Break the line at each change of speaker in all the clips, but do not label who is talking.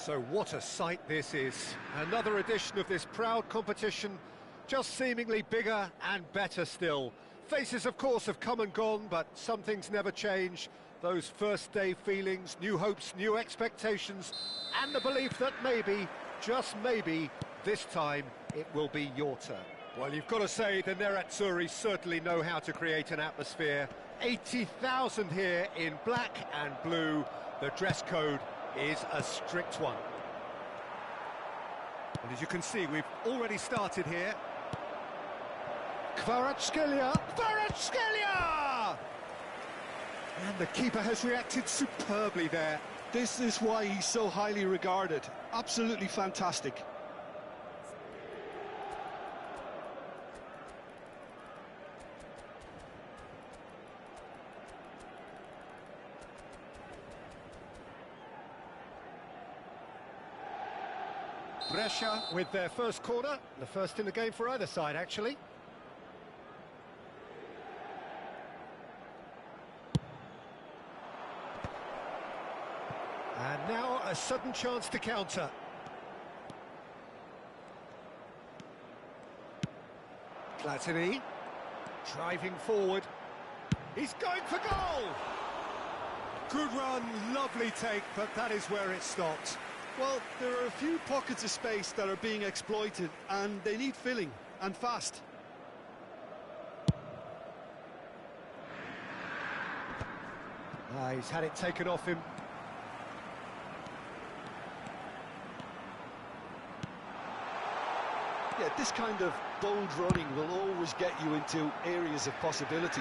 So what a sight this is. Another edition of this proud competition, just seemingly bigger and better still. Faces, of course, have come and gone, but some things never change. Those first day feelings, new hopes, new expectations, and the belief that maybe, just maybe, this time it will be your turn. Well, you've got to say the Nerazzurri certainly know how to create an atmosphere. 80,000 here in black and blue. The dress code is a strict one. And as you can see, we've already started here. Kvaratskhelia! And the keeper has reacted superbly there.
This is why he's so highly regarded. Absolutely fantastic.
Brescia with their first corner, the first in the game for either side, actually. And now a sudden chance to counter. Platini, driving forward. He's going for goal! Good run, lovely take, but that is where it stopped.
Well, there are a few pockets of space that are being exploited, and they need filling, and fast.
He's had it taken off him.
Yeah, this kind of bold running will always get you into areas of possibility.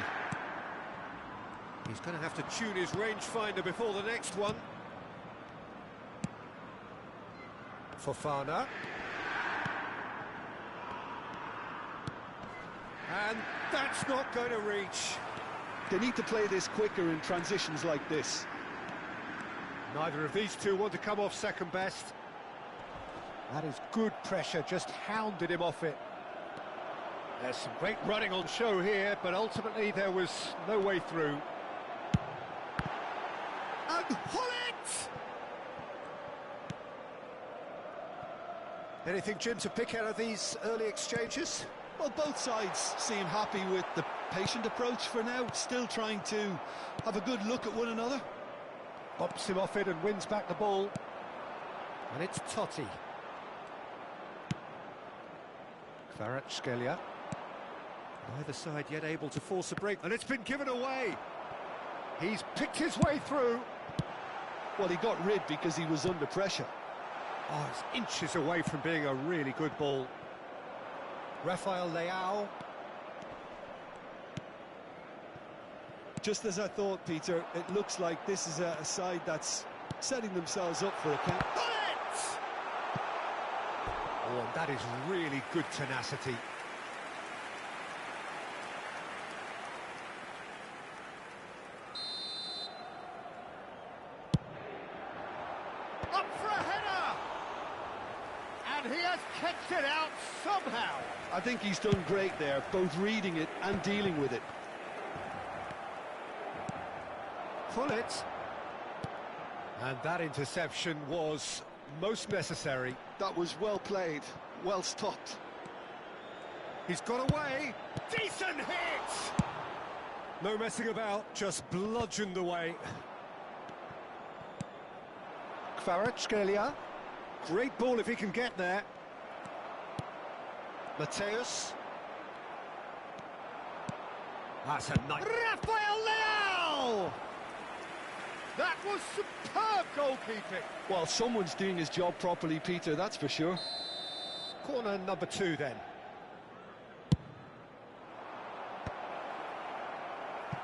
He's going to have to tune his rangefinder before the next one. Fofana. And that's not going to reach.
They need to play this quicker in transitions like this.
Neither of these two want to come off second best. That is good pressure, just hounded him off it. There's some great running on show here, but ultimately there was no way through. And Hullet! Anything, Jim, to pick out of these early exchanges?
Well, both sides seem happy with the patient approach for now, still trying to have a good look at one another.
Bumps him off it and wins back the ball. And it's Totti. Kvaratskhelia. Neither side yet able to force a break, and it's been given away. He's picked his way through.
Well, he got rid because he was under pressure.
Oh, it's inches away from being a really good ball. Rafael Leao.
Just as I thought, Peter, it looks like this is a side that's setting themselves up for a count.
Oh, and that is really good tenacity. Up for a header! And he has kept it out somehow.
I think he's done great there, both reading it and dealing with it.
Hullet. And that interception was most necessary.
That was well played, well stopped.
He's got away. Decent hit! No messing about, just bludgeoned away. Kvaratskhelia. Great ball if he can get there. Mateus. That's a nice... Rafael Leao! That was superb goalkeeping.
Well, someone's doing his job properly, Peter, that's for sure.
Corner number 2 then.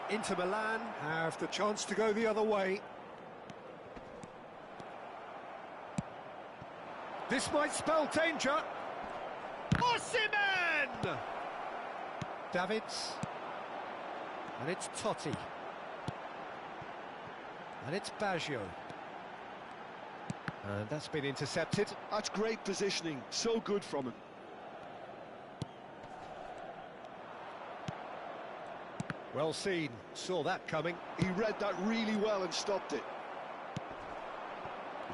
Inter Milan have the chance to go the other way. This might spell danger. Osimhen! Davids. And it's Totti. And it's Baggio. And that's been intercepted.
That's great positioning, so good from him.
Well seen, saw that coming.
He read that really well and stopped it.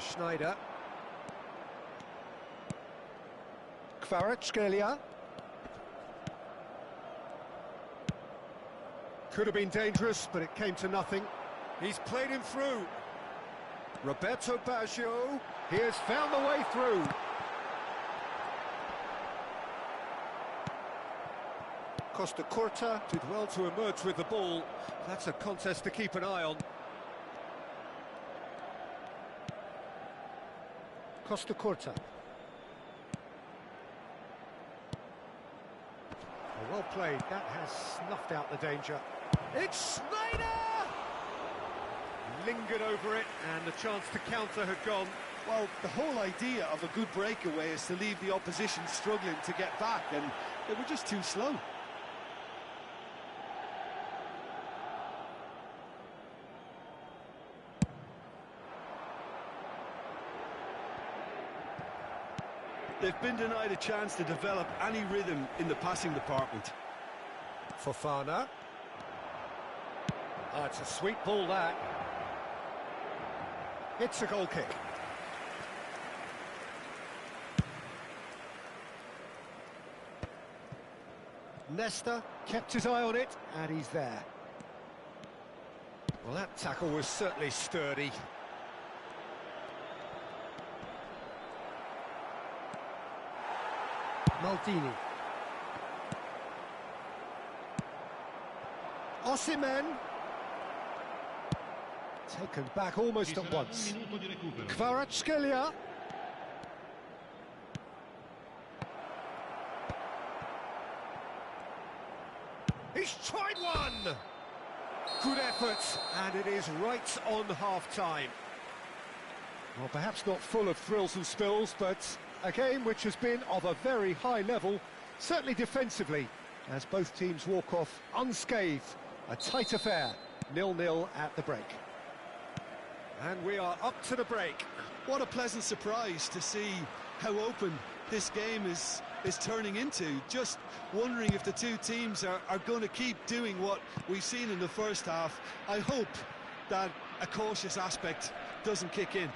Schneider. Kvaratskhelia. Could have been dangerous, but it came to nothing. He's played him through. Roberto Baggio, he has found the way through. Costa Curta did well to emerge with the ball. That's a contest to keep an eye on. Costa Curta. Oh, well played, that has snuffed out the danger. It's Snyder! Lingered over it, and the chance to counter had gone.
Well, the whole idea of a good breakaway is to leave the opposition struggling to get back, and they were just too slow. They've been denied a chance to develop any rhythm in the passing department.
Fofana. Oh, it's a sweet ball, that. It's a goal kick. Nesta kept his eye on it, and he's there. Well, that tackle was certainly sturdy. Maldini. Osimhen. Taken back almost at once. Kvaratskhelia. He's tried one! Good effort, and it is right on half-time. Well, perhaps not full of thrills and spills, but a game which has been of a very high level, certainly defensively, as both teams walk off unscathed. A tight affair, 0-0 at the break. And we are up to the break.
What a pleasant surprise to see how open this game is turning into. Just wondering if the two teams are going to keep doing what we've seen in the first half. I hope that a cautious aspect doesn't kick in.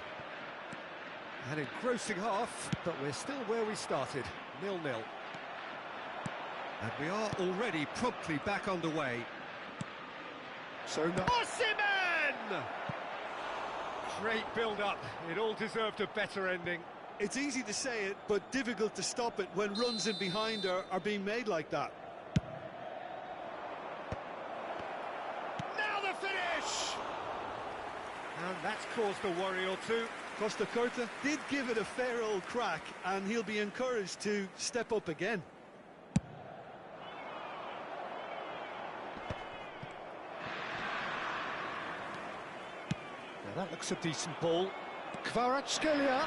An engrossing half, but we're still where we started, 0-0. And we are already promptly back underway. So now... Osimhen! Great build-up. It all deserved a better ending.
It's easy to say it, but difficult to stop it when runs in behind are being made like that.
Now the finish! And that's caused a worry or two.
Costa Curta did give it a fair old crack, and he'll be encouraged to step up again.
Now that looks a decent ball. Kvaratskhelia.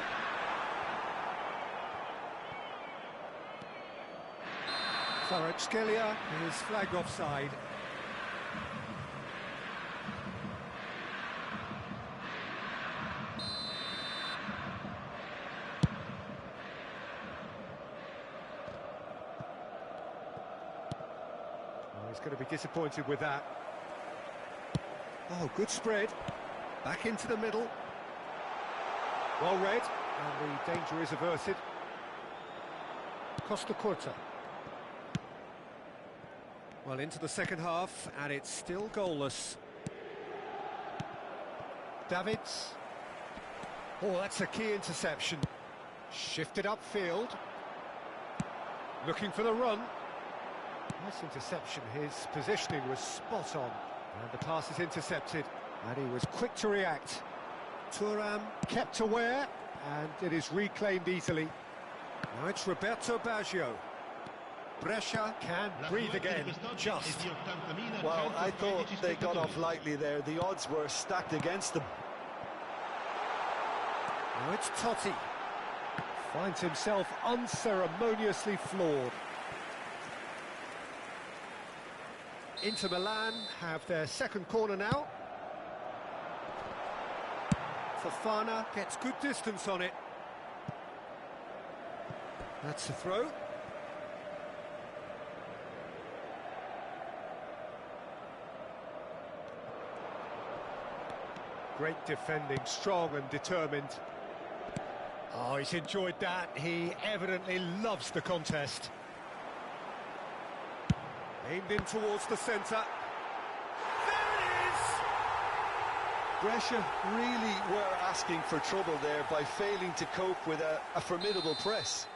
Kvaratskhelia is flagged offside. Oh, he's going to be disappointed with that. Oh, good spread. Back into the middle. Well read, and the danger is averted. Costa Curta. Well, into the second half, and it's still goalless. Davids. Oh, that's a key interception. Shifted upfield. Looking for the run. Nice interception. His positioning was spot on. And the pass is intercepted. And he was quick to react. Thuram kept aware, and it is reclaimed easily. Now it's Roberto Baggio. Brescia can breathe again, just.
Well, I thought they got off lightly there. The odds were stacked against them.
Now it's Totti. Finds himself unceremoniously floored. Inter Milan have their second corner now. Fofana gets good distance on it. That's a throw. Great defending, strong and determined. Oh, he's enjoyed that. He evidently loves the contest. Aimed in towards the centre. There it is!
Brescia really were asking for trouble there by failing to cope with a formidable press.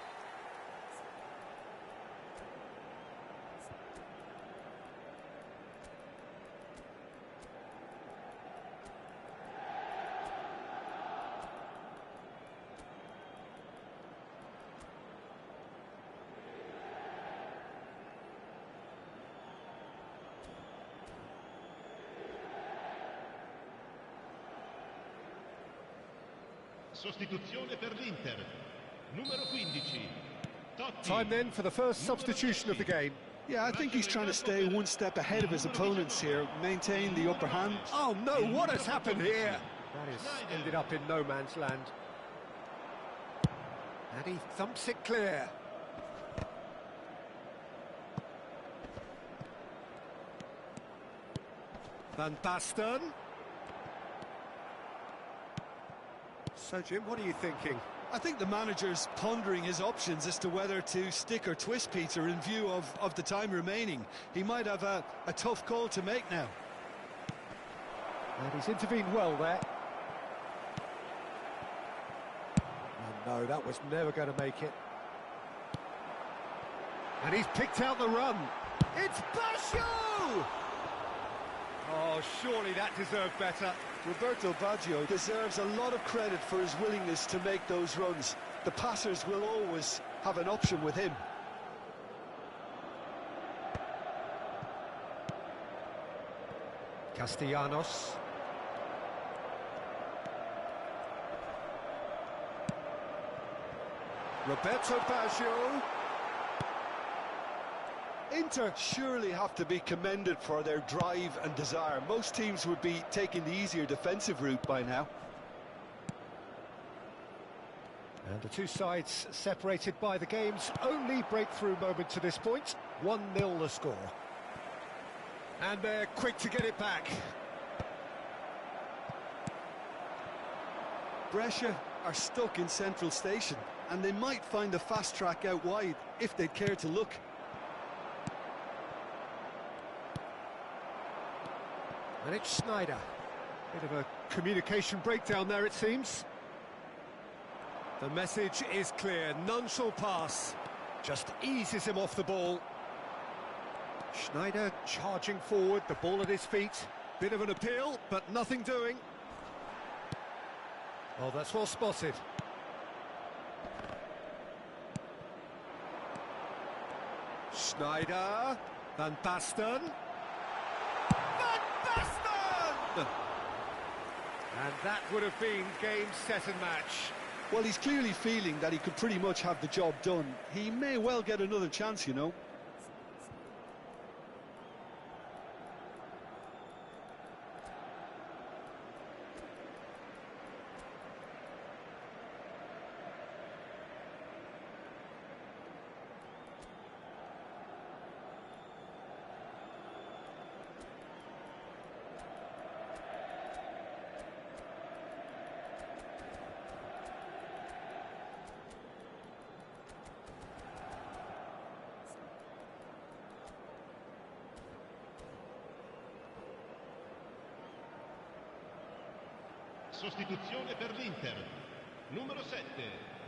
Sostituzione per l'Inter. Numero 15. Totti.
Time then for the first substitution of the game.
Yeah, I think he's trying to stay one step ahead of his opponents here, maintain the upper hand.
Oh no, what has happened here? That has ended up in no man's land. And he thumps it clear. Van Basten. So, Jim, what are you thinking?
I think the manager's pondering his options as to whether to stick or twist Peter in view of the time remaining. He might have a tough call to make now.
And he's intervened well there. Oh, no, that was never going to make it. And he's picked out the run. It's Basho! Oh, surely that deserved better.
Roberto Baggio deserves a lot of credit for his willingness to make those runs. The passers will always have an option with him.
Castellanos. Roberto Baggio.
Inter surely have to be commended for their drive and desire. Most teams would be taking the easier defensive route by now.
And the two sides separated by the game's only breakthrough moment to this point. 1-0 the score. And they're quick to get it back.
Brescia are stuck in Central Station, and they might find a fast track out wide if they'd care to look.
And it's Schneider. Bit of a communication breakdown there, it seems. The message is clear. None shall pass. Just eases him off the ball. Schneider charging forward, the ball at his feet. Bit of an appeal, but nothing doing. Oh, that's well spotted. Schneider. Van Basten. And that would have been game, set and match.
Well, he's clearly feeling that he could pretty much have the job done. He may well get another chance, you know.
Sostituzione per l'Inter. Numero 7.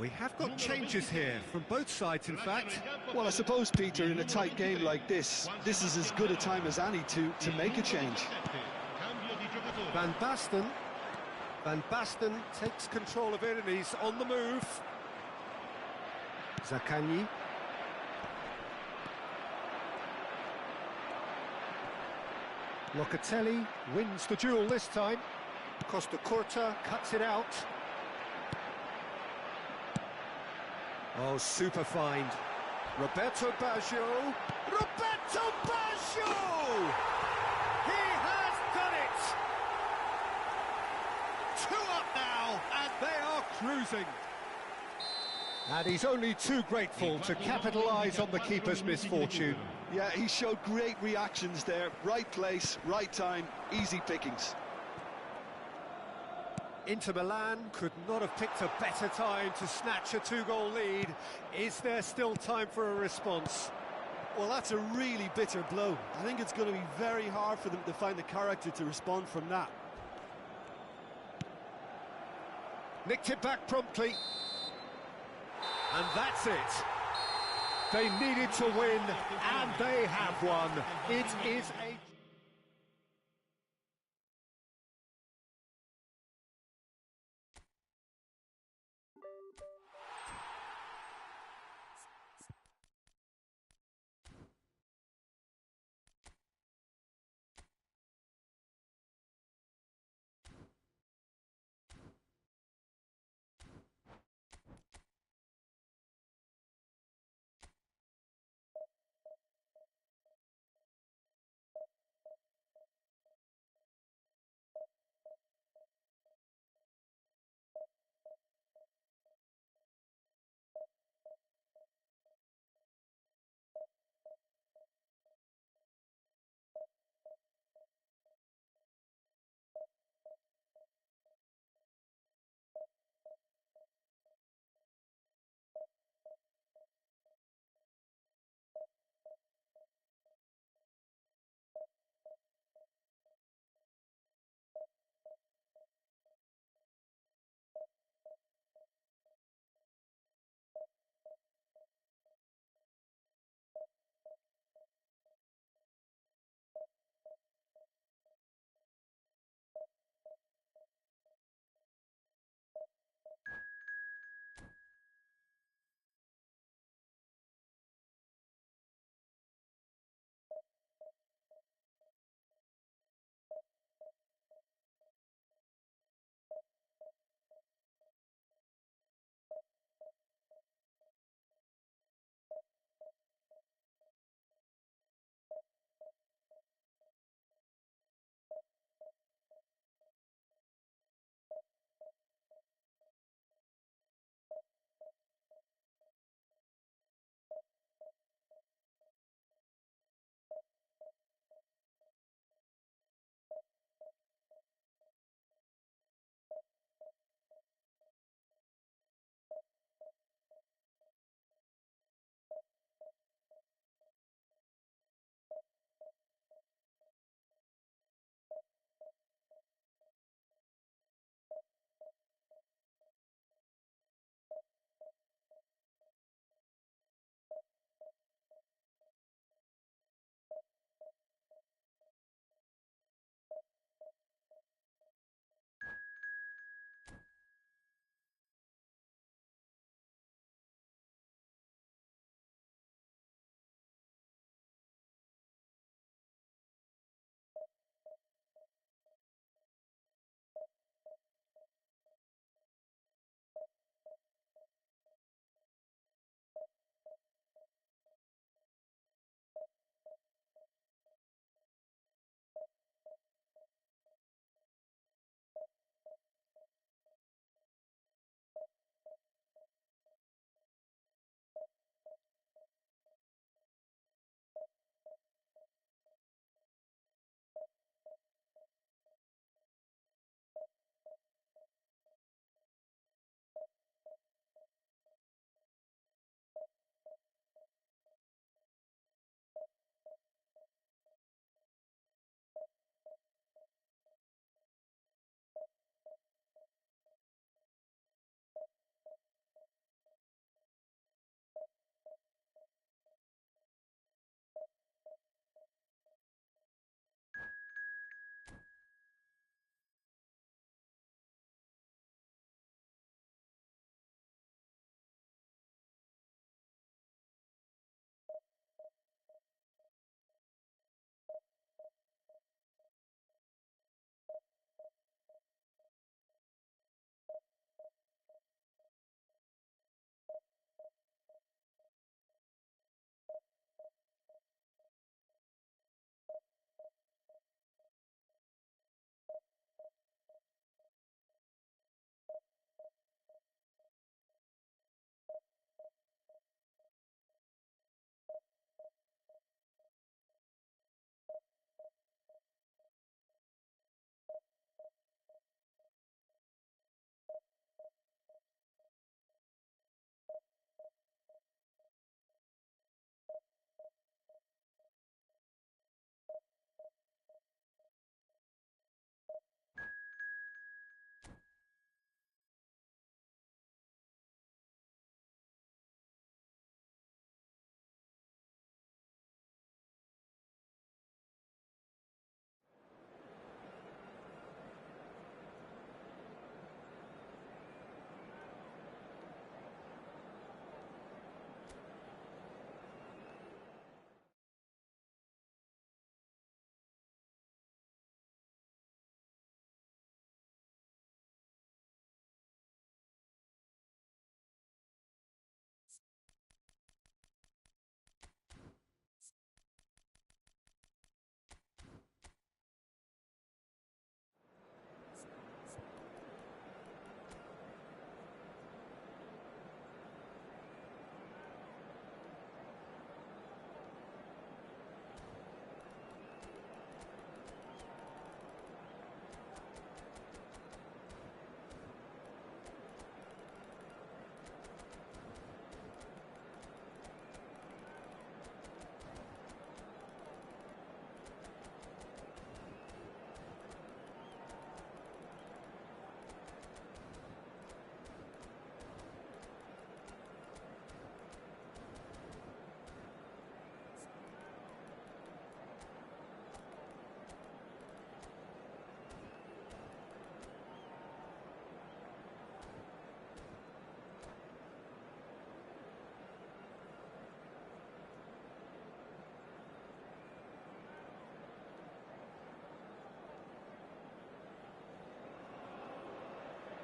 We have got changes here from both sides, in fact.
Well, I suppose, Peter, in a tight game like this is as good a time as any to make a change.
Van Basten. Van Basten takes control of it and he's on the move. Zaccagni. Locatelli wins the duel this time. Costa Curta cuts it out. Oh, super find. Roberto Baggio. Roberto Baggio! He has done it! 2 up now, and they are cruising. And he's only too grateful to capitalise on the keeper's misfortune.
Yeah, he showed great reactions there. Right place, right time, easy pickings.
Inter Milan could not have picked a better time to snatch a two-goal lead. Is there still time for a response?
Well, that's a really bitter blow. I think it's going to be very hard for them to find the character to respond from that.
Nicked it back promptly. And that's it. They needed to win, and they have won. It is a...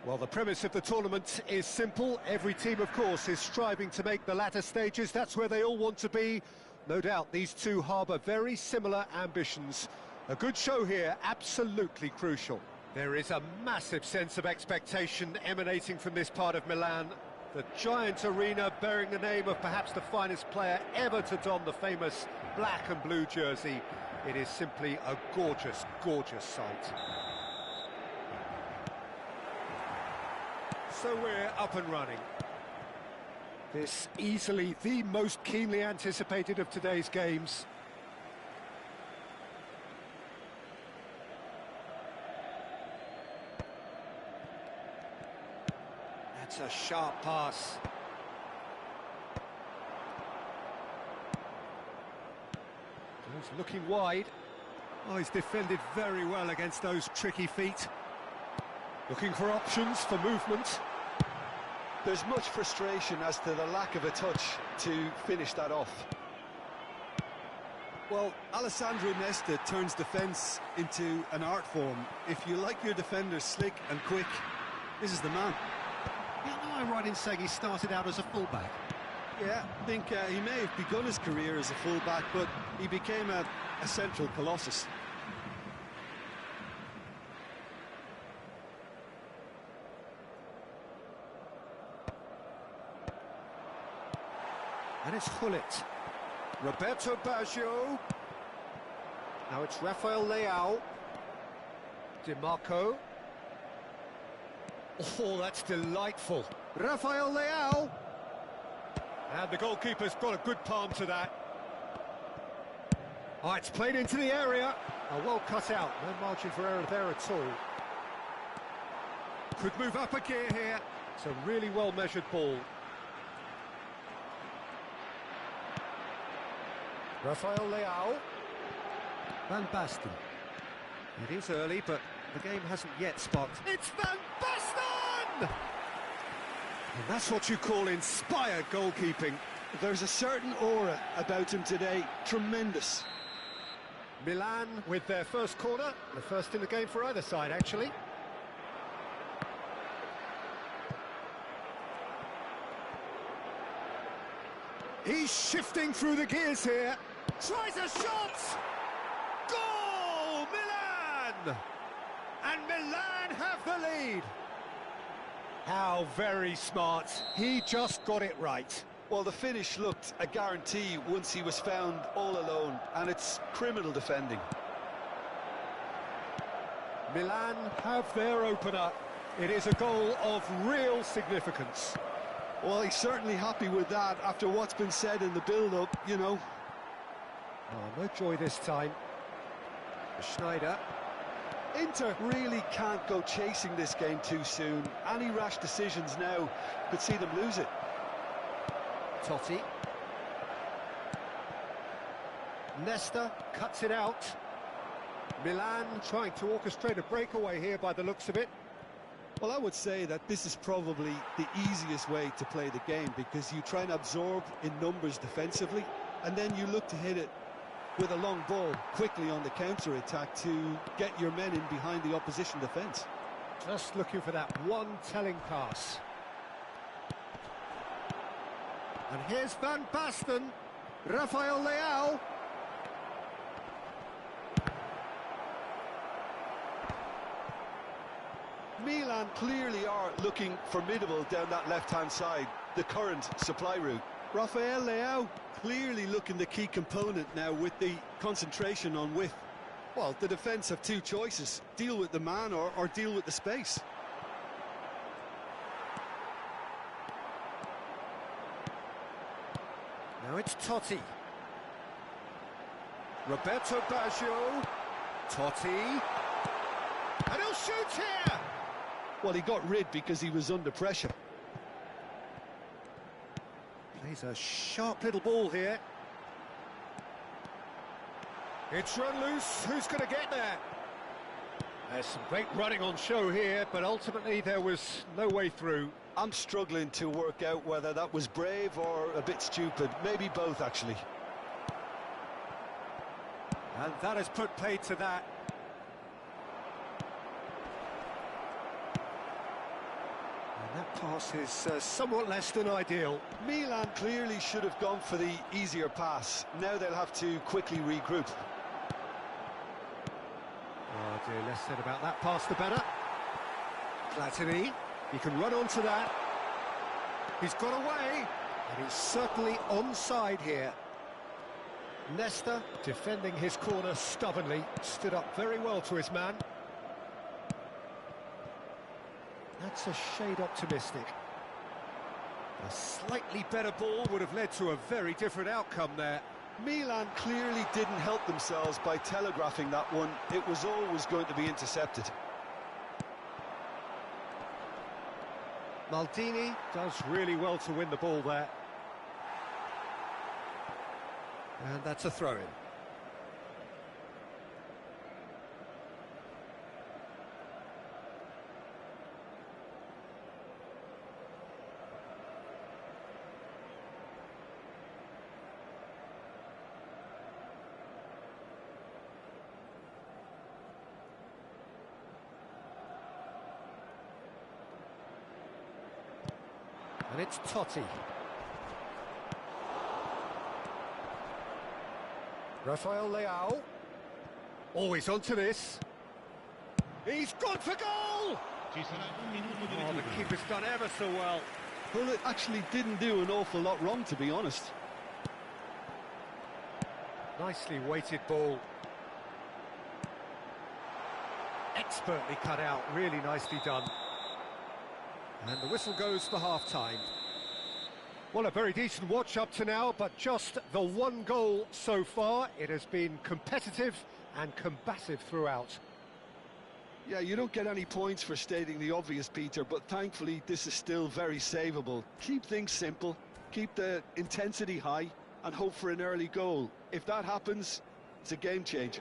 Well, the premise of the tournament is simple. Every team, of course, is striving to make the latter stages. That's where they all want to be. No doubt these two harbour very similar ambitions. A good show here, absolutely crucial. There is a massive sense of expectation emanating from this part of Milan. The giant arena bearing the name of perhaps the finest player ever to don the famous black and blue jersey. It is simply a gorgeous, gorgeous sight. So we're up and running. This easily the most keenly anticipated of today's games. That's a sharp pass. He's looking wide. Oh, he's defended very well against those tricky feet. Looking for options for movement.
There's much frustration as to the lack of a touch to finish that off. Well, Alessandro Nesta turns defence into an art form. If you like your defenders slick and quick, this is the man.
Yeah, am I right in saying he started out as a fullback?
Yeah, I think he may have begun his career as a fullback, but he became a central colossus.
And it's Hullet. Roberto Baggio. Now it's Rafael Leao. Di Marco. Oh, that's delightful. Rafael Leao. And the goalkeeper's got a good palm to that. Oh, it's played into the area. Oh, well cut out. No margin for error there at all. Could move up a gear here. It's a really well-measured ball. Rafael Leao.
Van Basten.
It is early, but the game hasn't yet sparked. It's Van Basten! And that's what you call inspired goalkeeping.
There's a certain aura about him today. Tremendous.
Milan with their first corner. The first in the game for either side, actually. He's shifting through the gears here. Tries a shot! Goal! Milan! And Milan have the lead. How very smart. He just got it right.
Well, the finish looked a guarantee once he was found all alone, and it's criminal defending.
Milan have their opener. It is a goal of real significance.
Well, he's certainly happy with that after what's been said in the build-up, you know.
Oh, no joy this time. Schneider.
Inter really can't go chasing this game too soon. Any rash decisions now could see them lose it.
Totti. Nesta cuts it out. Milan trying to orchestrate a breakaway here by the looks of it.
Well, I would say that this is probably the easiest way to play the game, because you try and absorb in numbers defensively, and then you look to hit it with a long ball quickly on the counter-attack to get your men in behind the opposition defence.
Just looking for that one telling pass. And here's Van Basten. Rafael Leao.
Milan clearly are looking formidable down that left-hand side, the current supply route. Rafael Leao clearly looking the key component now with the concentration on width. Well, the defence have two choices: deal with the man or deal with the space.
Now it's Totti. Roberto Baggio. Totti. And he'll shoot here!
Well, he got rid because he was under pressure.
Plays a sharp little ball here. It's run loose. Who's going to get there? There's some great running on show here, but ultimately there was no way through.
I'm struggling to work out whether that was brave or a bit stupid. Maybe both, actually.
And that has put paid to that. Pass is somewhat less than ideal.
Milan clearly should have gone for the easier pass. Now they'll have to quickly regroup.
Oh dear, less said about that pass the better. Platini, he can run onto that. He's got away, and he's certainly onside here. Nesta, defending his corner stubbornly, stood up very well to his man. That's a shade optimistic. A slightly better ball would have led to a very different outcome there.
Milan clearly didn't help themselves by telegraphing that one. It was always going to be intercepted.
Maldini does really well to win the ball there. And that's a throw-in. And it's Totti. Rafael Leao. Always onto this. He's gone for goal!
Ci sarà un minuto di
Oh, the
recupero.
keeper's done ever so well.
Well, it actually didn't do an awful lot wrong, to be honest.
Nicely weighted ball. Expertly cut out, really nicely done. And the whistle goes for half-time. Well, a very decent watch up to now, but just the one goal so far. It has been competitive and combative throughout.
Yeah, you don't get any points for stating the obvious, Peter, but thankfully this is still very savable. Keep things simple, keep the intensity high, and hope for an early goal. If that happens, it's a game changer.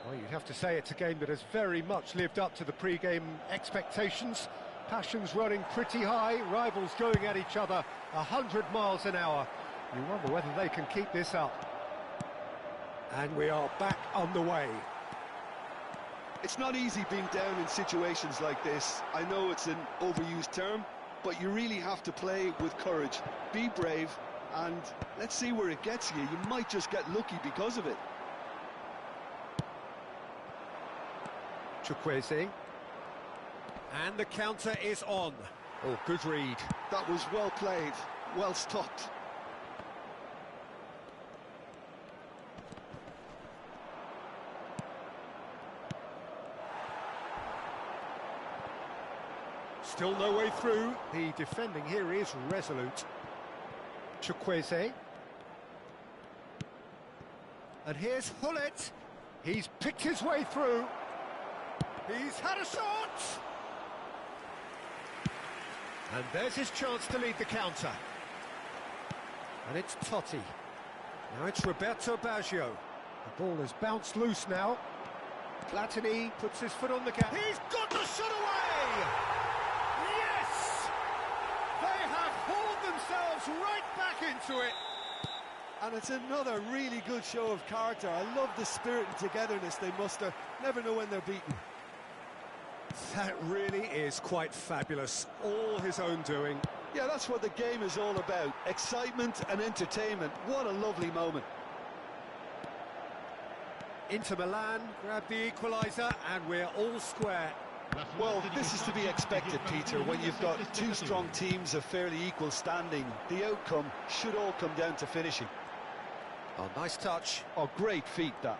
Well, you'd have to say it's a game that has very much lived up to the pre-game expectations. Passions running pretty high, rivals going at each other 100 miles an hour. You wonder whether they can keep this up. And we are back underway.
It's not easy being down in situations like this. I know it's an overused term, but you really have to play with courage. Be brave, and let's see where it gets you. You might just get lucky because of it.
Chukwueze. And the counter is on. Oh, good read.
That was well played, well stopped.
Still no way through. The defending here is resolute. Chukwueze. And here's Hullet. He's picked his way through. He's had a shot! And there's his chance to lead the counter. And it's Totti. Now it's Roberto Baggio. The ball has bounced loose now. Platini puts his foot on the gas. He's got the shot away! Yes! They have hauled themselves right back into it.
And it's another really good show of character. I love the spirit and togetherness they muster. Never know when they're beaten.
That really is quite fabulous. All his own doing.
Yeah, that's what the game is all about. Excitement and entertainment. What a lovely moment.
Inter Milan grab the equaliser and we're all square.
Well, this is to be expected, Peter, when you've got two strong teams of fairly equal standing. The outcome should all come down to finishing.
Oh, nice touch.
Oh, great feat, that.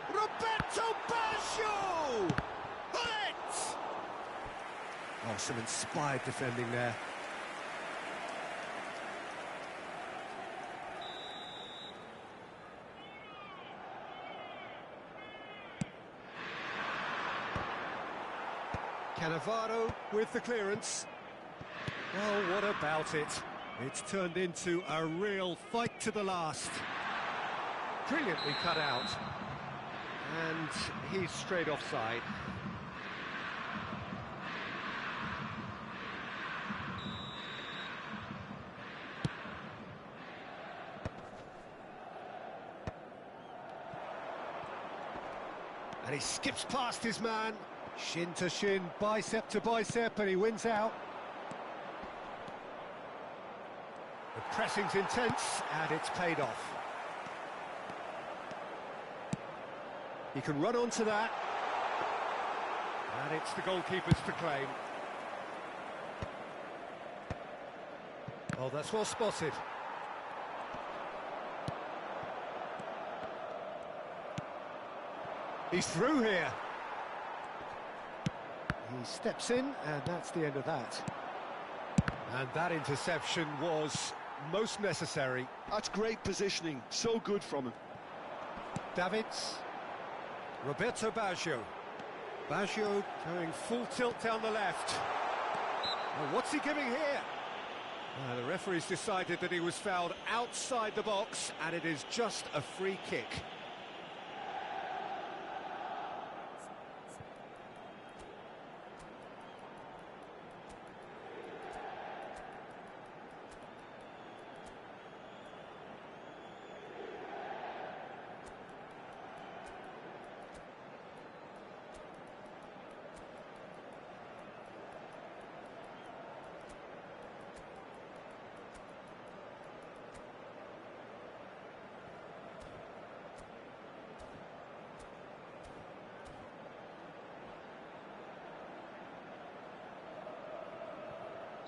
Roberto Baggio! Hullet! Oh, some inspired defending there. Cannavaro with the clearance. Well, what about it? It's turned into a real fight to the last. Brilliantly cut out. And he's straight offside. And he skips past his man. Shin to shin, bicep to bicep, and he wins out. The pressing's intense, and it's paid off. He can run onto that. And it's the goalkeeper's to claim. Oh, that's well spotted. He's through here. He steps in, and that's the end of that. And that interception was most necessary.
That's great positioning, so good from him.
Davids. Roberto Baggio. Baggio going full tilt down the left. Well, what's he giving here? The referee's decided that he was fouled outside the box, and it is just a free kick.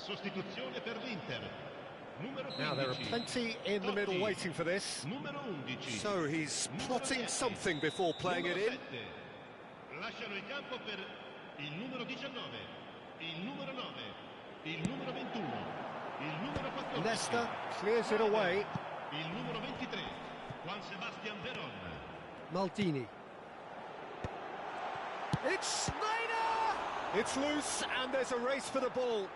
Sostituzione per l'Inter. Numero 15.
Now there are plenty in the middle waiting for this.
Numero 11.
So he's plotting something before playing it in.
Lasciano il campo per il numero 19, il numero 9, il numero 21, il numero 14.
Leicester clears it away.
Il numero 23, Juan Sebastian Veron.
Maldini. It's Snyder! It's loose, and there's a race for the ball.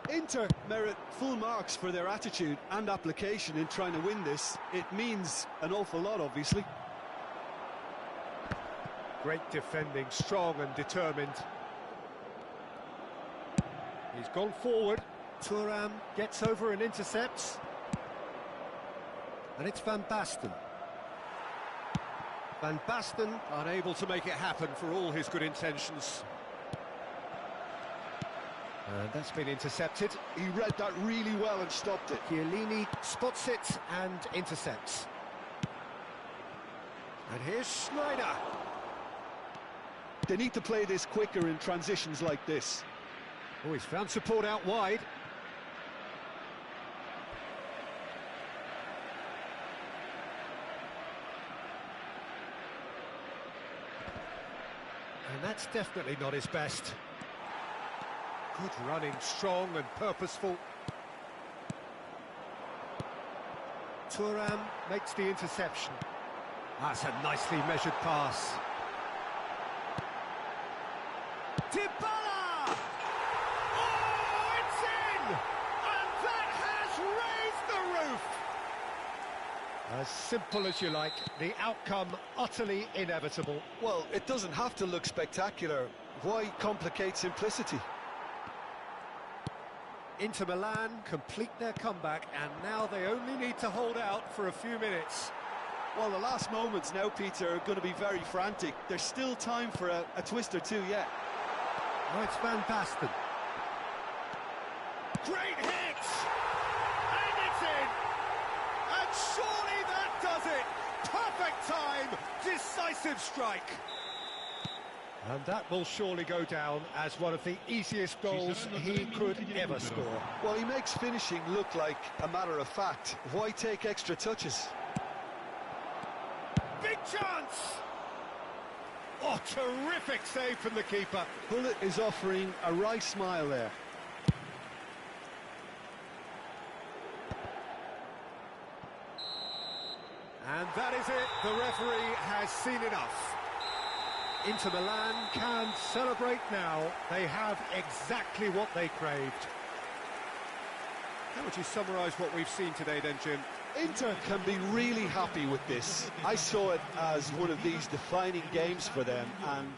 Inter merit full marks for their attitude and application in trying to win this. It means an awful lot, obviously.
Great defending, strong and determined. He's gone forward. Thuram gets over and intercepts. And it's Van Basten. Van Basten unable to make it happen for all his good intentions. And that's been intercepted.
He read that really well and stopped it.
Chiellini spots it and intercepts. And here's Snyder.
They need to play this quicker in transitions like this.
Oh, he's found support out wide. And that's definitely not his best. Good running, strong and purposeful. Thuram makes the interception. That's a nicely measured pass. Dybala! Oh, it's in! And that has raised the roof! As simple as you like, the outcome utterly inevitable.
Well, it doesn't have to look spectacular. Why complicate simplicity?
Inter Milan complete their comeback, and now they only need to hold out for a few minutes.
Well, the last moments now, Peter, are going to be very frantic. There's still time for a twist or two yet.
Oh, it's Van Basten. Great hit! And it's in! And surely that does it! Perfect time! Decisive strike! And that will surely go down as one of the easiest goals he could ever score.
Well, he makes finishing look like a matter of fact. Why take extra touches?
Big chance! Oh, terrific save from the keeper.
Bullet is offering a wry smile there.
And that is it. The referee has seen enough. Inter Milan can celebrate now. They have exactly what they craved. How would you summarise what we've seen today then, Jim?
Inter can be really happy with this. I saw it as one of these defining games for them, and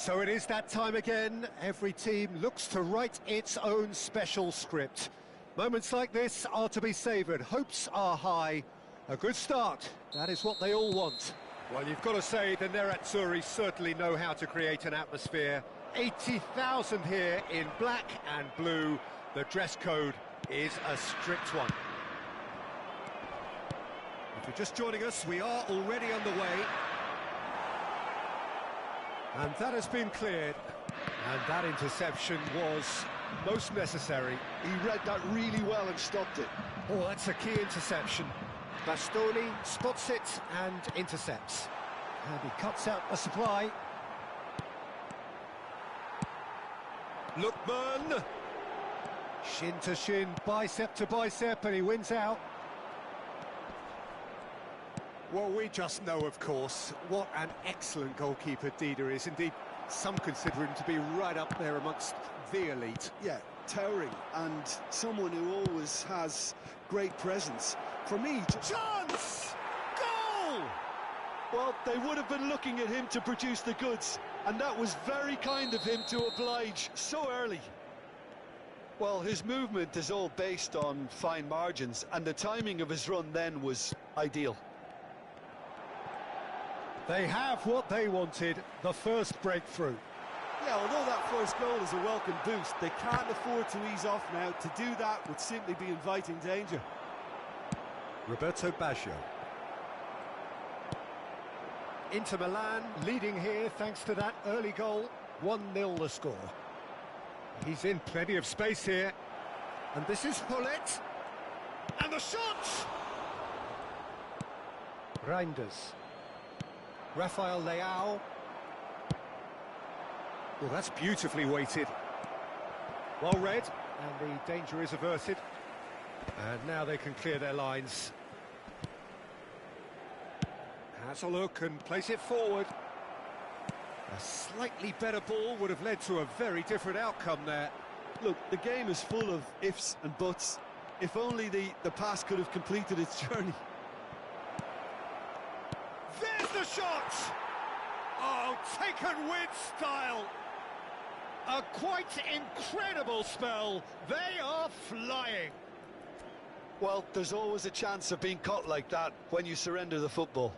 So it is that time again. Every team looks to write its own special script. Moments like this are to be savoured. Hopes are high. A good start. That is what they all want. Well, you've got to say the Nerazzurri certainly know how to create an atmosphere. 80,000 here in black and blue. The dress code is a strict one. If you're just joining us, we are already underway. And that has been cleared. And that interception was most necessary.
He read that really well and stopped it.
Oh, that's a key interception. Bastoni spots it and intercepts. And he cuts out a supply. Lookman! Shin to shin, bicep to bicep, and he wins out. Well, we just know, of course, what an excellent goalkeeper Dida is. Indeed, some consider him to be right up there amongst the elite.
Yeah, towering, and someone who always has great presence. For me,
Chance! Goal!
well, they would have been looking at him to produce the goods, and that was very kind of him to oblige so early. Well, his movement is all based on fine margins, and the timing of his run then was ideal.
They have what they wanted, the first breakthrough.
Yeah, although that first goal is a welcome boost, they can't afford to ease off now. To do that would simply be inviting danger.
Roberto Baggio. Inter Milan leading here thanks to that early goal. 1-0 the score. He's in plenty of space here. And this is Hullet. And the shot! Reinders. Rafael Leao. Well, that's beautifully weighted. Well read, and the danger is averted. And now they can clear their lines. Has a look and place it forward. A slightly better ball would have led to a very different outcome there.
Look, the game is full of ifs and buts. If only the pass could have completed its journey.
There's the shot! Oh, taken with style! A quite incredible spell. They are flying.
Well, there's always a chance of being caught like that when you surrender the football.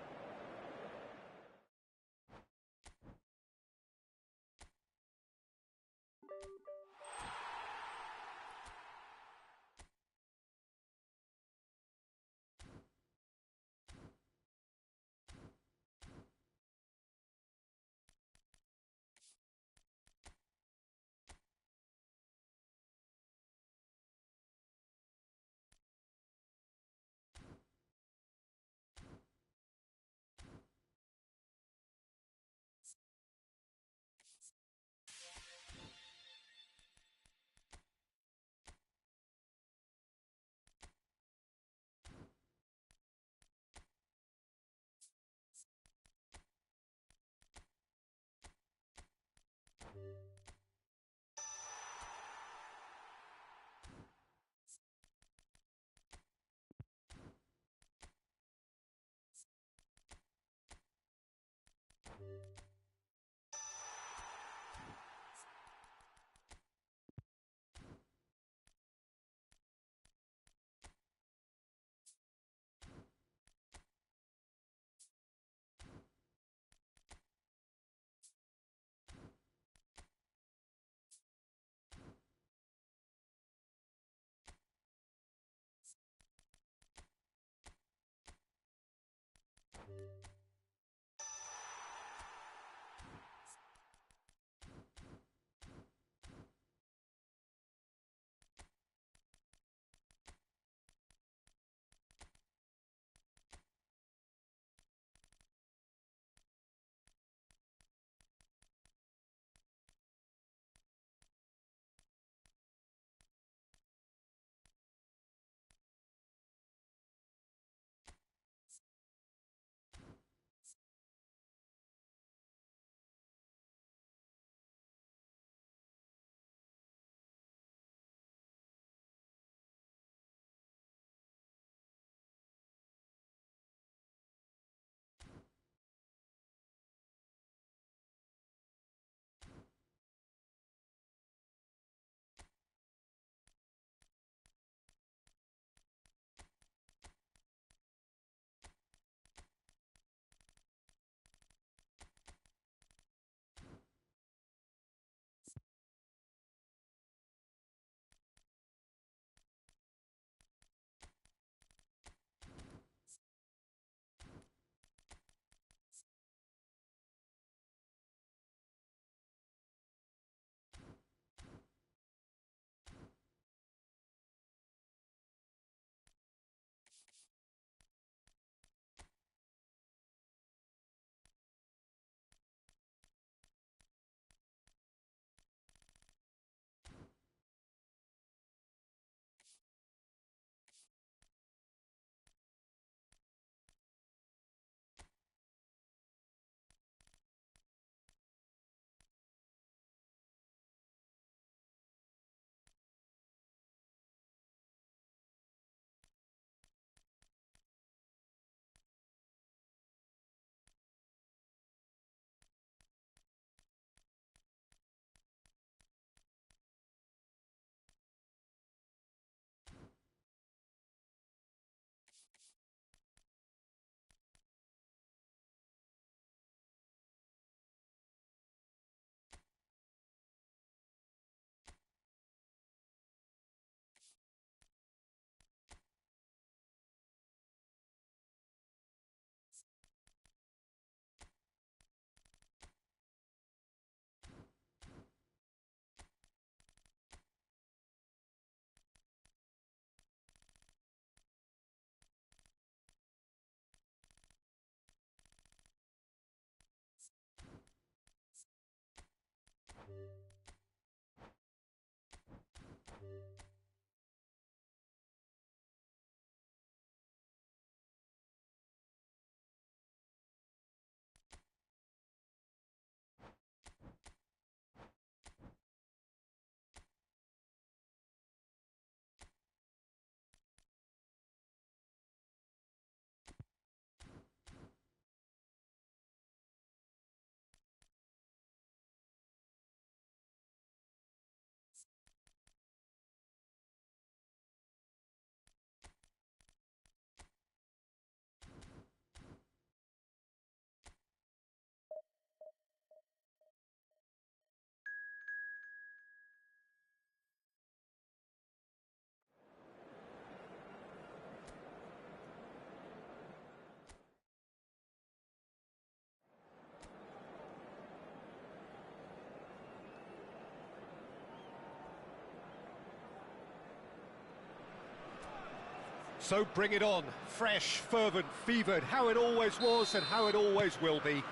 So bring it on, fresh, fervent, fevered, how it always was and how it always will be.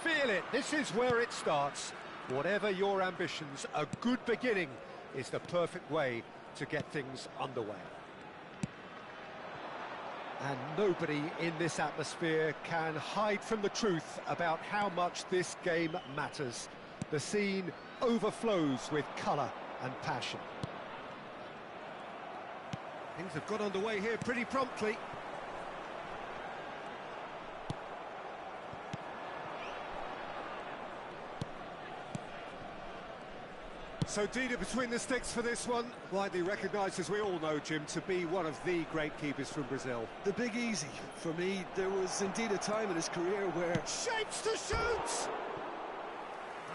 Feel it, this is where it starts. Whatever your ambitions, a good beginning is the perfect way to get things underway. And nobody in this atmosphere can hide from the truth about how much this game matters. The scene overflows with colour and passion. Things have got underway here pretty promptly. So Dida between the sticks for this one, widely recognised, as we all know, Jim, to be one of the great keepers from Brazil.
The big easy. For me, there was indeed a time in his career where...
Shapes to shoot!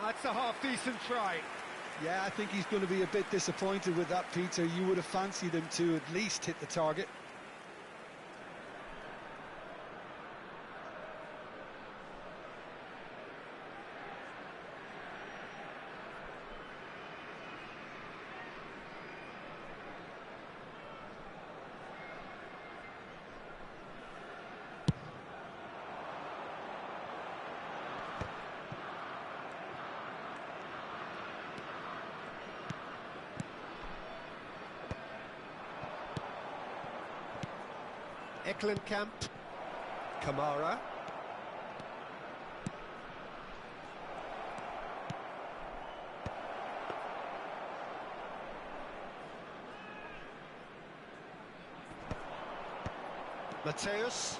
That's a half-decent try.
Yeah, I think he's going to be a bit disappointed with that, Peter. You would have fancied him to at least hit the target.
Eklenkamp, Kamara. Mateus.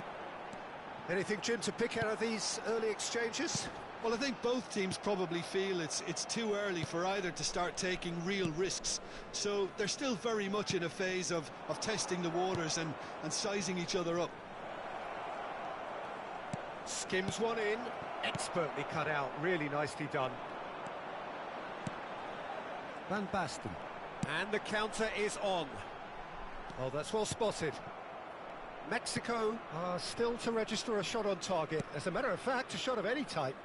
Anything, Jim, to pick out of these early exchanges?
Well, I think both teams probably feel it's too early for either to start taking real risks. So they're still very much in a phase of testing the waters and sizing each other up.
Skims one in, expertly cut out, really nicely done.
Van Basten.
And the counter is on. Oh, that's well spotted. Mexico are still to register a shot on target. As a matter of fact, a shot of any type.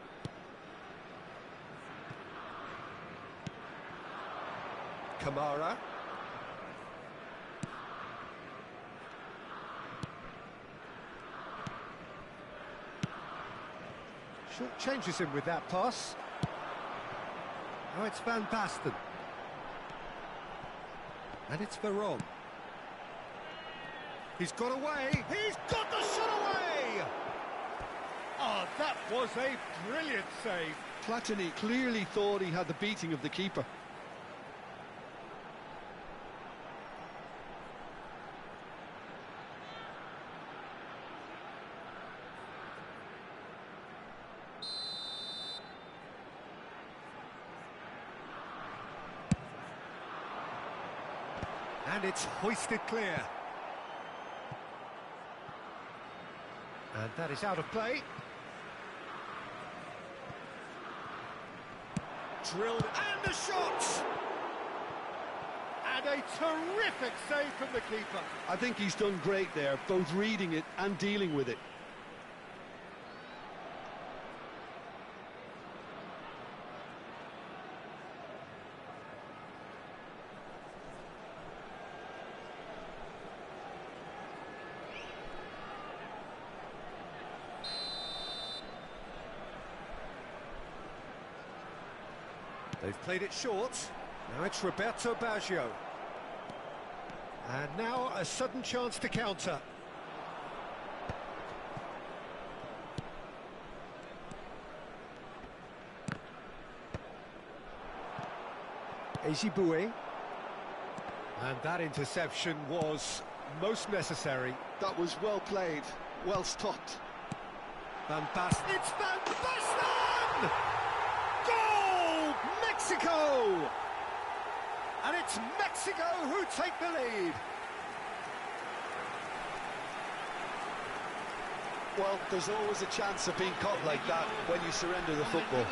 Kamara. Short changes him with that pass.
Now it's Van Basten. And it's Veron.
He's got away. He's got the shot away! Oh, that was a brilliant save.
Platini clearly thought he had the beating of the keeper.
And it's hoisted clear. And that is out of play. Drilled, and the shot! And a terrific save from the keeper.
I think he's done great there, both reading it and dealing with it.
They've played it short. Now it's Roberto Baggio. And now a sudden chance to counter. Ejibue. And that interception was most necessary.
That was well played, well stopped.
Van Basten. It's Van Basten! Goal! Mexico! And it's Mexico who take the lead.
Well, there's always a chance of being caught like that when you surrender the football.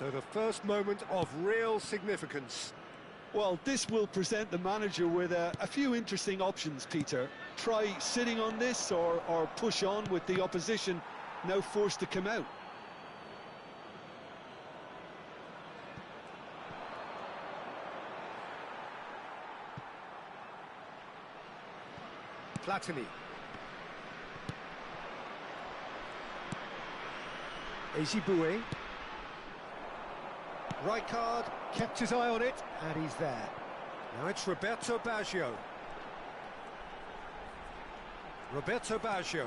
So the first moment of real significance.
Well, this will present the manager with a few interesting options, Peter. Try sitting on this or push on with the opposition now forced to come out.
Platini. Ezibue. Right card, kept his eye on it, and he's there. Now it's Roberto Baggio. Roberto Baggio.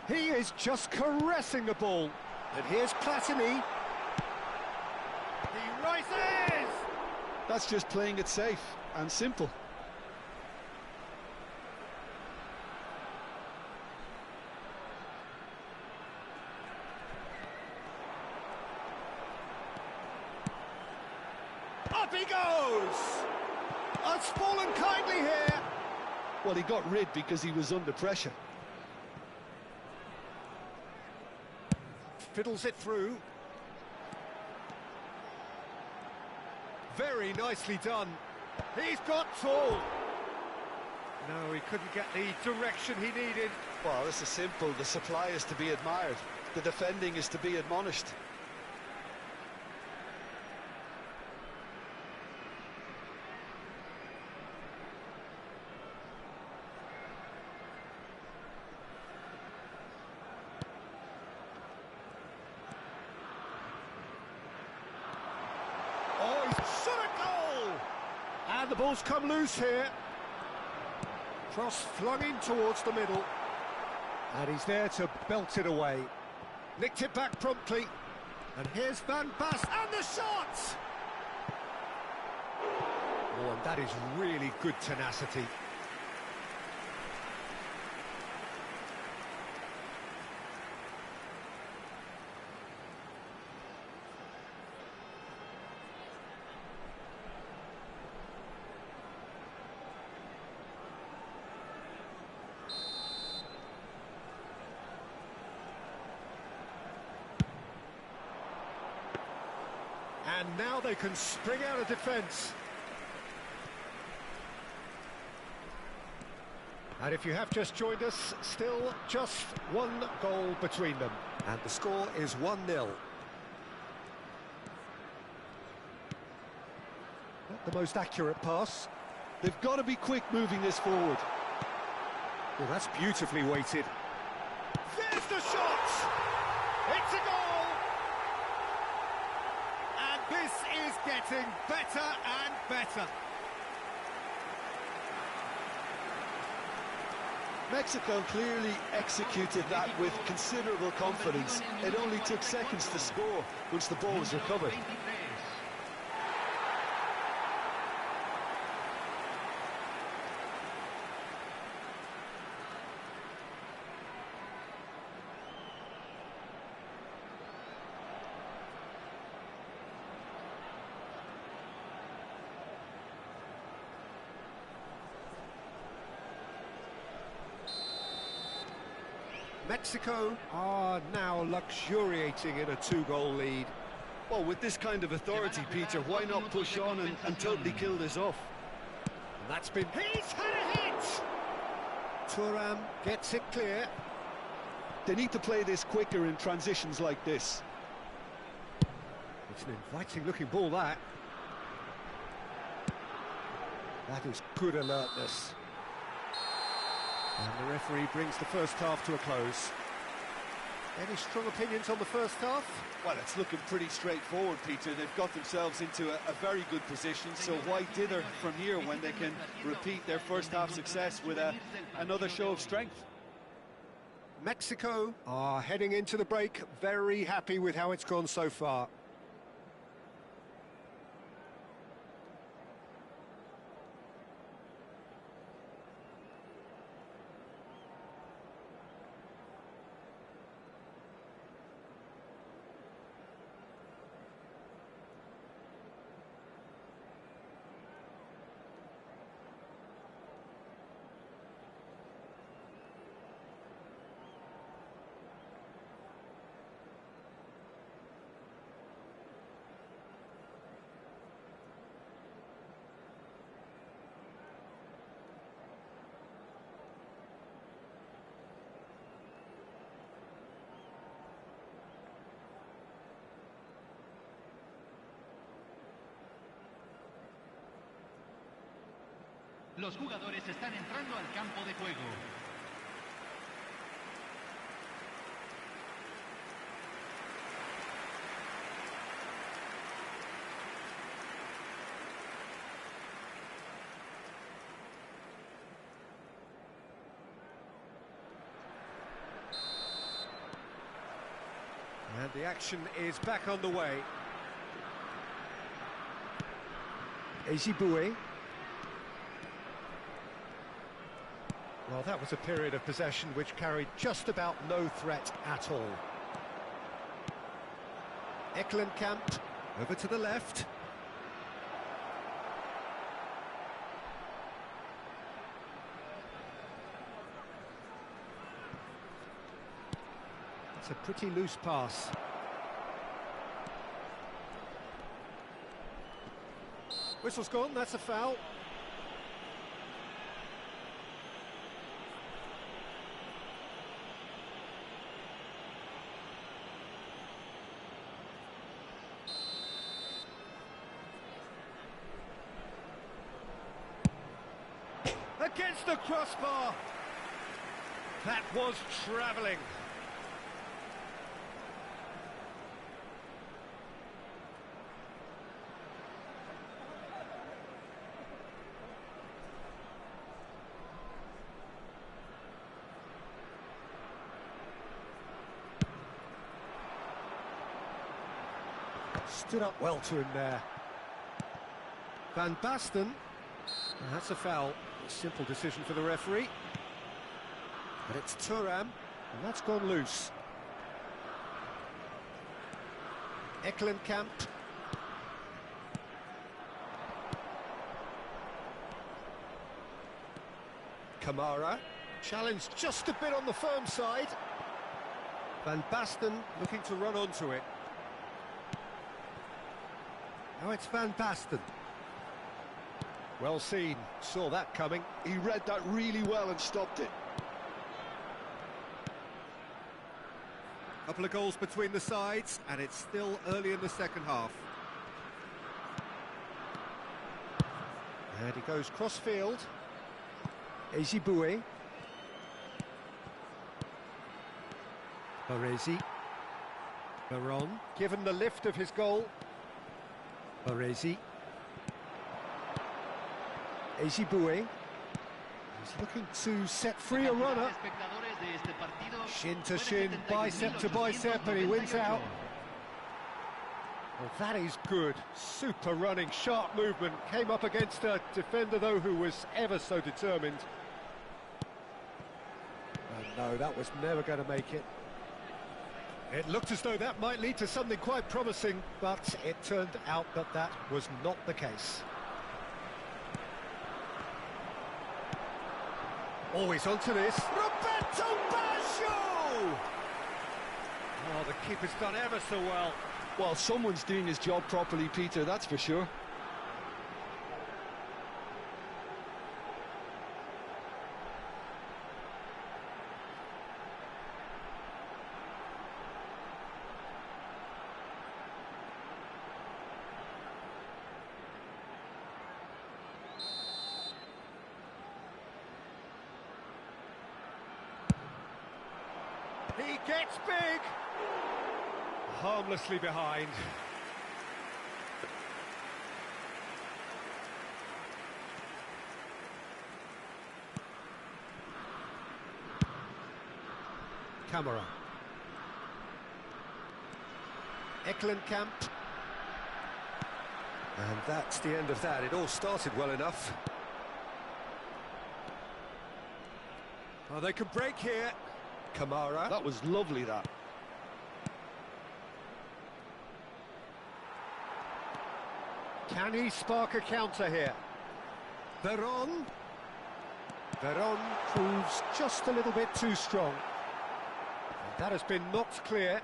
He is just caressing the ball. And here's Platini. He rises!
That's just playing it safe and simple.
Up he goes! It's fallen kindly here.
Well, he got rid because he was under pressure.
Fiddles it through. Very nicely done. He's got tall. No, he couldn't get the direction he needed.
Well, this is simple. The supply is to be admired. The defending is to be admonished.
Oh, he's shot a goal! And the ball's come loose here. Cross flung in towards the middle. And he's there to belt it away. Nicked it back promptly. And here's Van Basten, and the shot! Oh, and that is really good tenacity. And now they can spring out of defence. And if you have just joined us, still just one goal between them. And the score is 1-0. Not the most accurate pass.
They've got to be quick moving this forward.
Well, that's beautifully weighted. There's the shot! It's a goal! And this is getting better and better.
Mexico clearly executed that with considerable confidence. It only took seconds to score once the ball was recovered.
Mexico are now luxuriating in a two-goal lead.
Well, with this kind of authority, Peter, why not push on and totally kill this off?
And that's been... He's had a hit! Thuram gets it clear.
They need to play this quicker in transitions like this.
It's an inviting-looking ball, that. That is good alertness. And the referee brings the first half to a close. Any strong opinions on the first half?
Well, it's looking pretty straightforward, Peter. They've got themselves into a very good position, so why dither from here when they can repeat their first half success with another show of strength?
Mexico are heading into the break very happy with how it's gone so far.
Los jugadores están entrando al campo de juego.
And the action is back on the way. Ezibue. Well, that was a period of possession which carried just about no threat at all. Eklenkamp over to the left. It's a pretty loose pass. Whistle's gone, that's a foul. Against the crossbar. That was travelling. Stood up well to him there. Van Basten. That's a foul. A simple decision for the referee. But it's Thuram, and that's gone loose. Eklenkamp. Kamara. Challenged just a bit on the firm side. Van Basten looking to run onto it. Now it's Van Basten. Well seen, saw that coming.
He read that really well and stopped it.
Couple of goals between the sides, and it's still early in the second half. And he goes cross-field. Ezibue. Baresi. Baron, given the lift of his goal. Baresi. Ezibue. He's looking to set free a runner. Shin to shin, bicep to bicep, and he wins out. Well, that is good. Super running, sharp movement. Came up against a defender, though, who was ever so determined. And no, that was never going to make it. It looked as though that might lead to something quite promising, but it turned out that that was not the case. Always onto this. Roberto Baggio! Oh, the keeper's done ever so well.
Well, someone's doing his job properly, Peter, that's for sure.
He gets big! Harmlessly behind. Kamara. Eklenkamp. And that's the end of that. It all started well enough. Oh, they can break here. Kamara.
That was lovely, that.
Can he spark a counter here? Veron. Veron proves just a little bit too strong. And that has been knocked clear.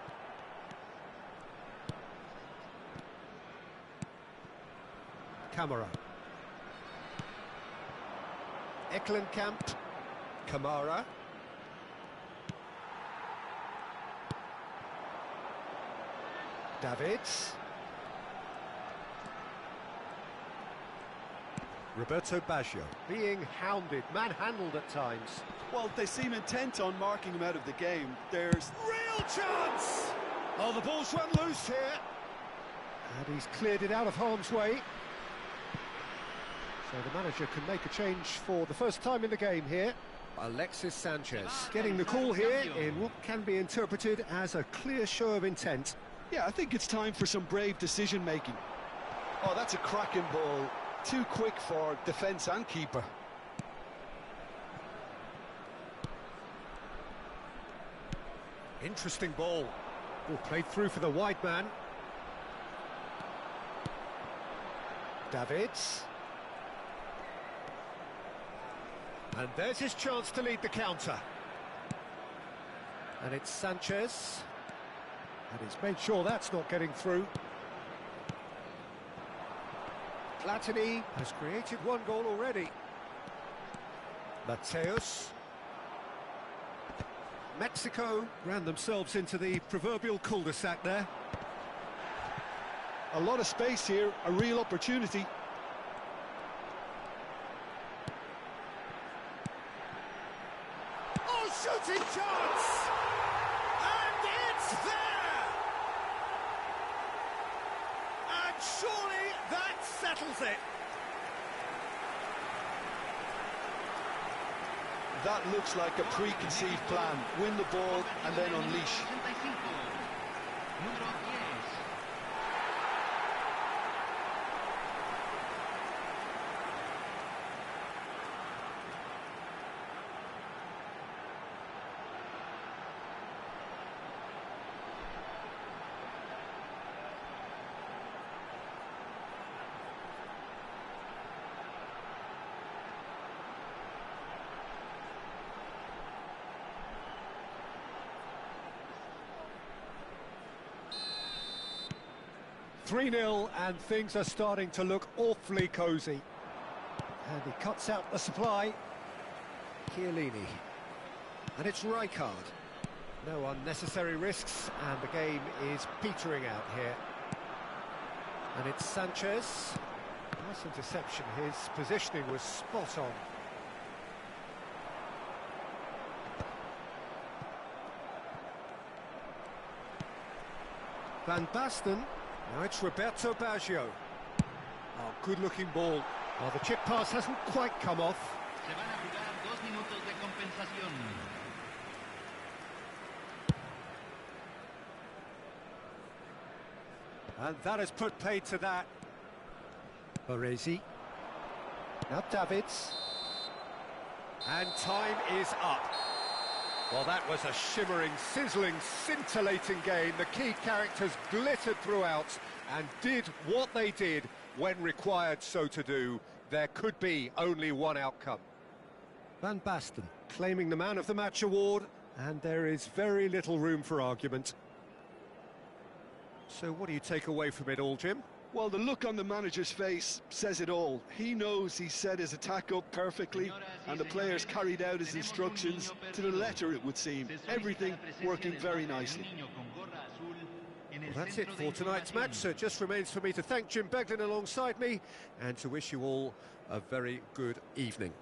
Kamara. Eklenkamp. Kamara. Davids. Roberto Baggio being hounded, manhandled at times.
Well, they seem intent on marking him out of the game. There's
Real chance!
Oh, the ball's run loose here.
And he's cleared it out of harm's way. So the manager can make a change for the first time in the game here. Alexis Sanchez getting the call here in what can be interpreted as a clear show of intent.
Yeah, I think it's time for some brave decision-making. Oh, that's a cracking ball. Too quick for defence and keeper.
Interesting ball. Ball played through for the wide man. Davids. And there's his chance to lead the counter. And it's Sanchez. And he's made sure that's not getting through. Platini has created one goal already. Mateus. Mexico ran themselves into the proverbial cul-de-sac there.
A lot of space here, a real opportunity.
Oh, shooting chance! And it's there! And surely that settles it.
That looks like a preconceived plan. Win the ball and then unleash.
Número 10.
"3-0 and things are starting to look awfully cosy. And he cuts out the supply. Chiellini. And it's Rijkaard. No unnecessary risks, and the game is petering out here. And it's Sanchez. Nice interception, his positioning was spot on. Van Basten. Now it's Roberto Baggio. Oh, good-looking ball. Well, the chip pass hasn't quite come off.
Se van a jugar 2 minutos de compensación.
And that has put paid to that. Baresi. Now Davids. And time is up. Well, that was a shimmering, sizzling, scintillating game. The key characters glittered throughout and did what they did when required so to do. There could be only one outcome. Van Basten claiming the Man of the Match award, and there is very little room for argument. So what do you take away from it all, Jim?
Well, the look on the manager's face says it all. He knows he set his attack up perfectly, and the players carried out his instructions to the letter, it would seem. Everything working very nicely.
Well, that's it for tonight's match, so it just remains for me to thank Jim Beglin alongside me and to wish you all a very good evening.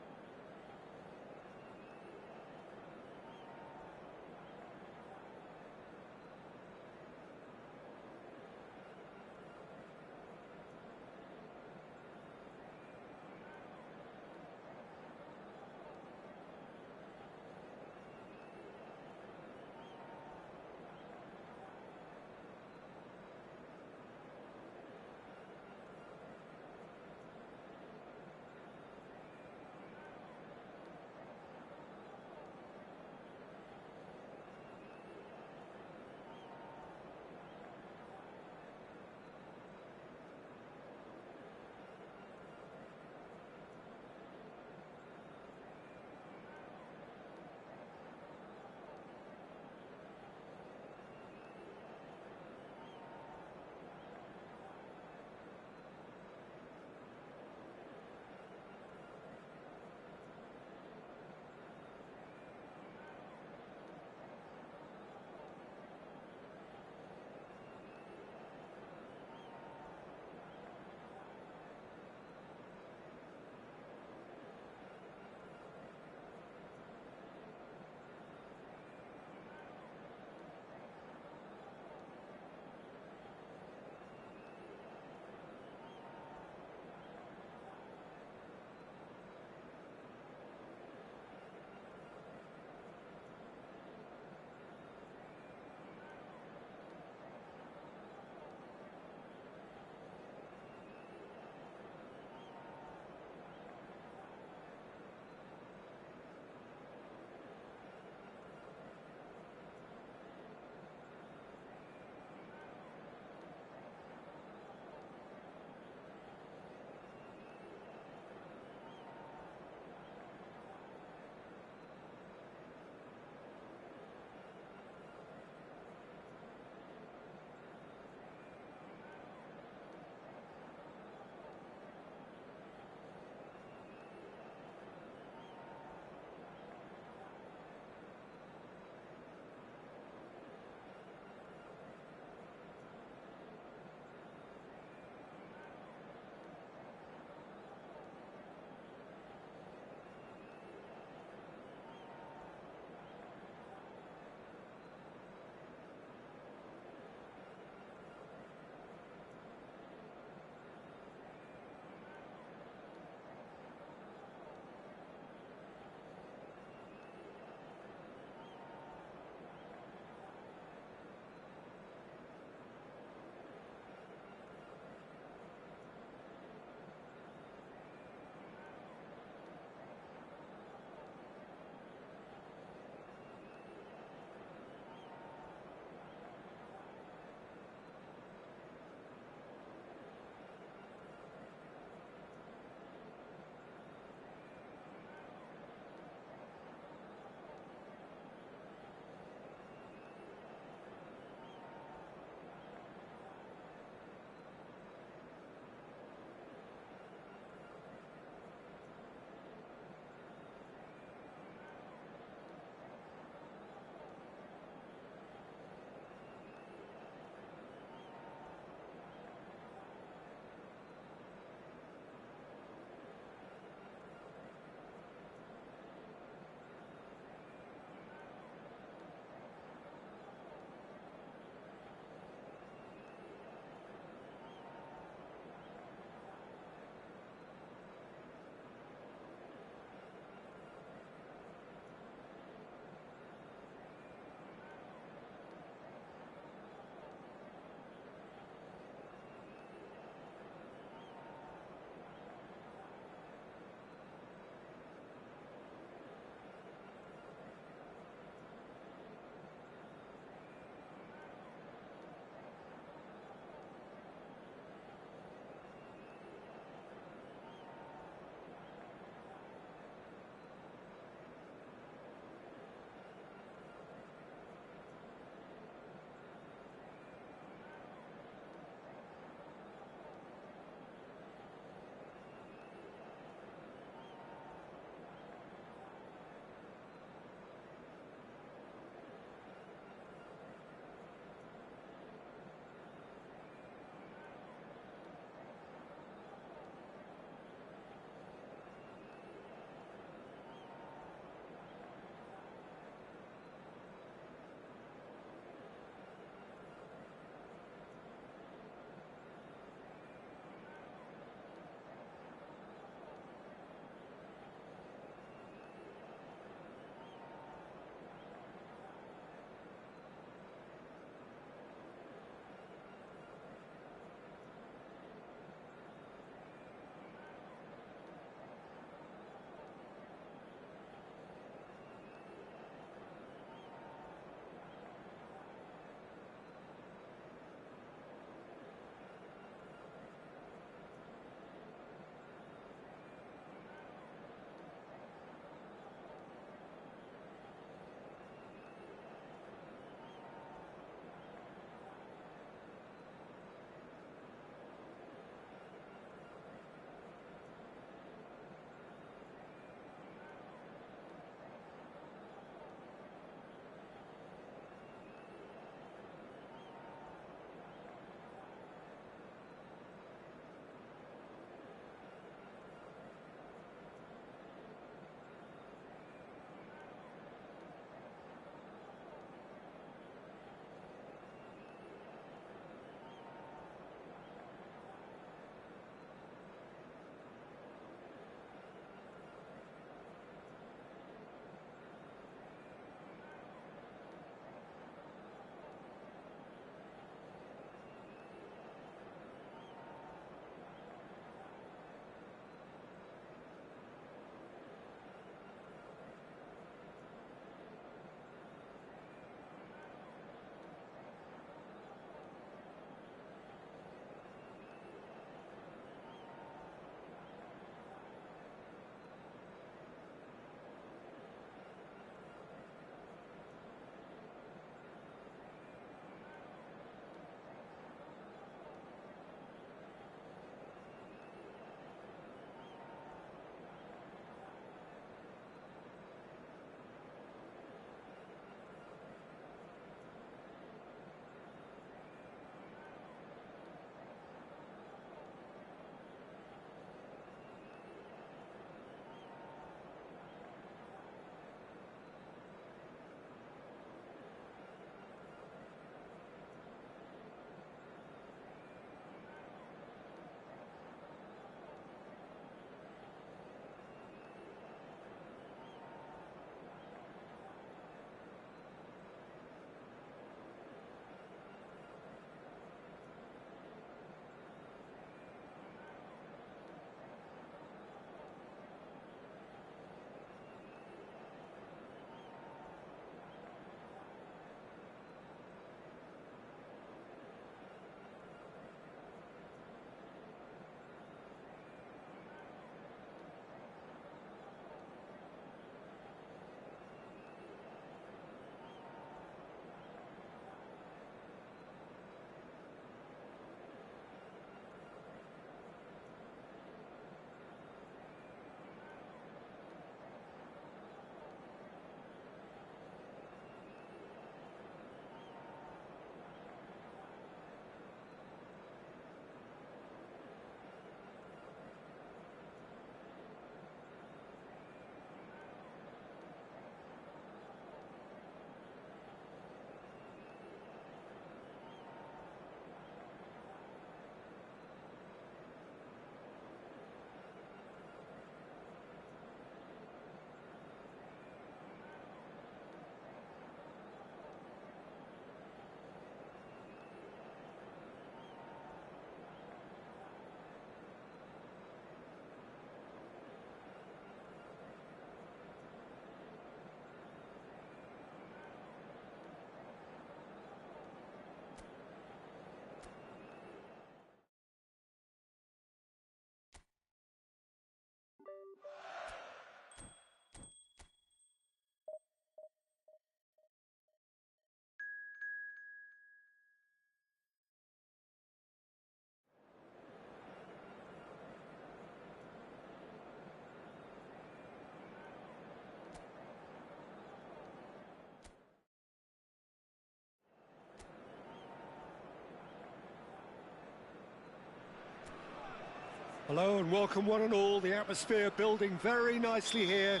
Hello and welcome one and all. The atmosphere building very nicely here.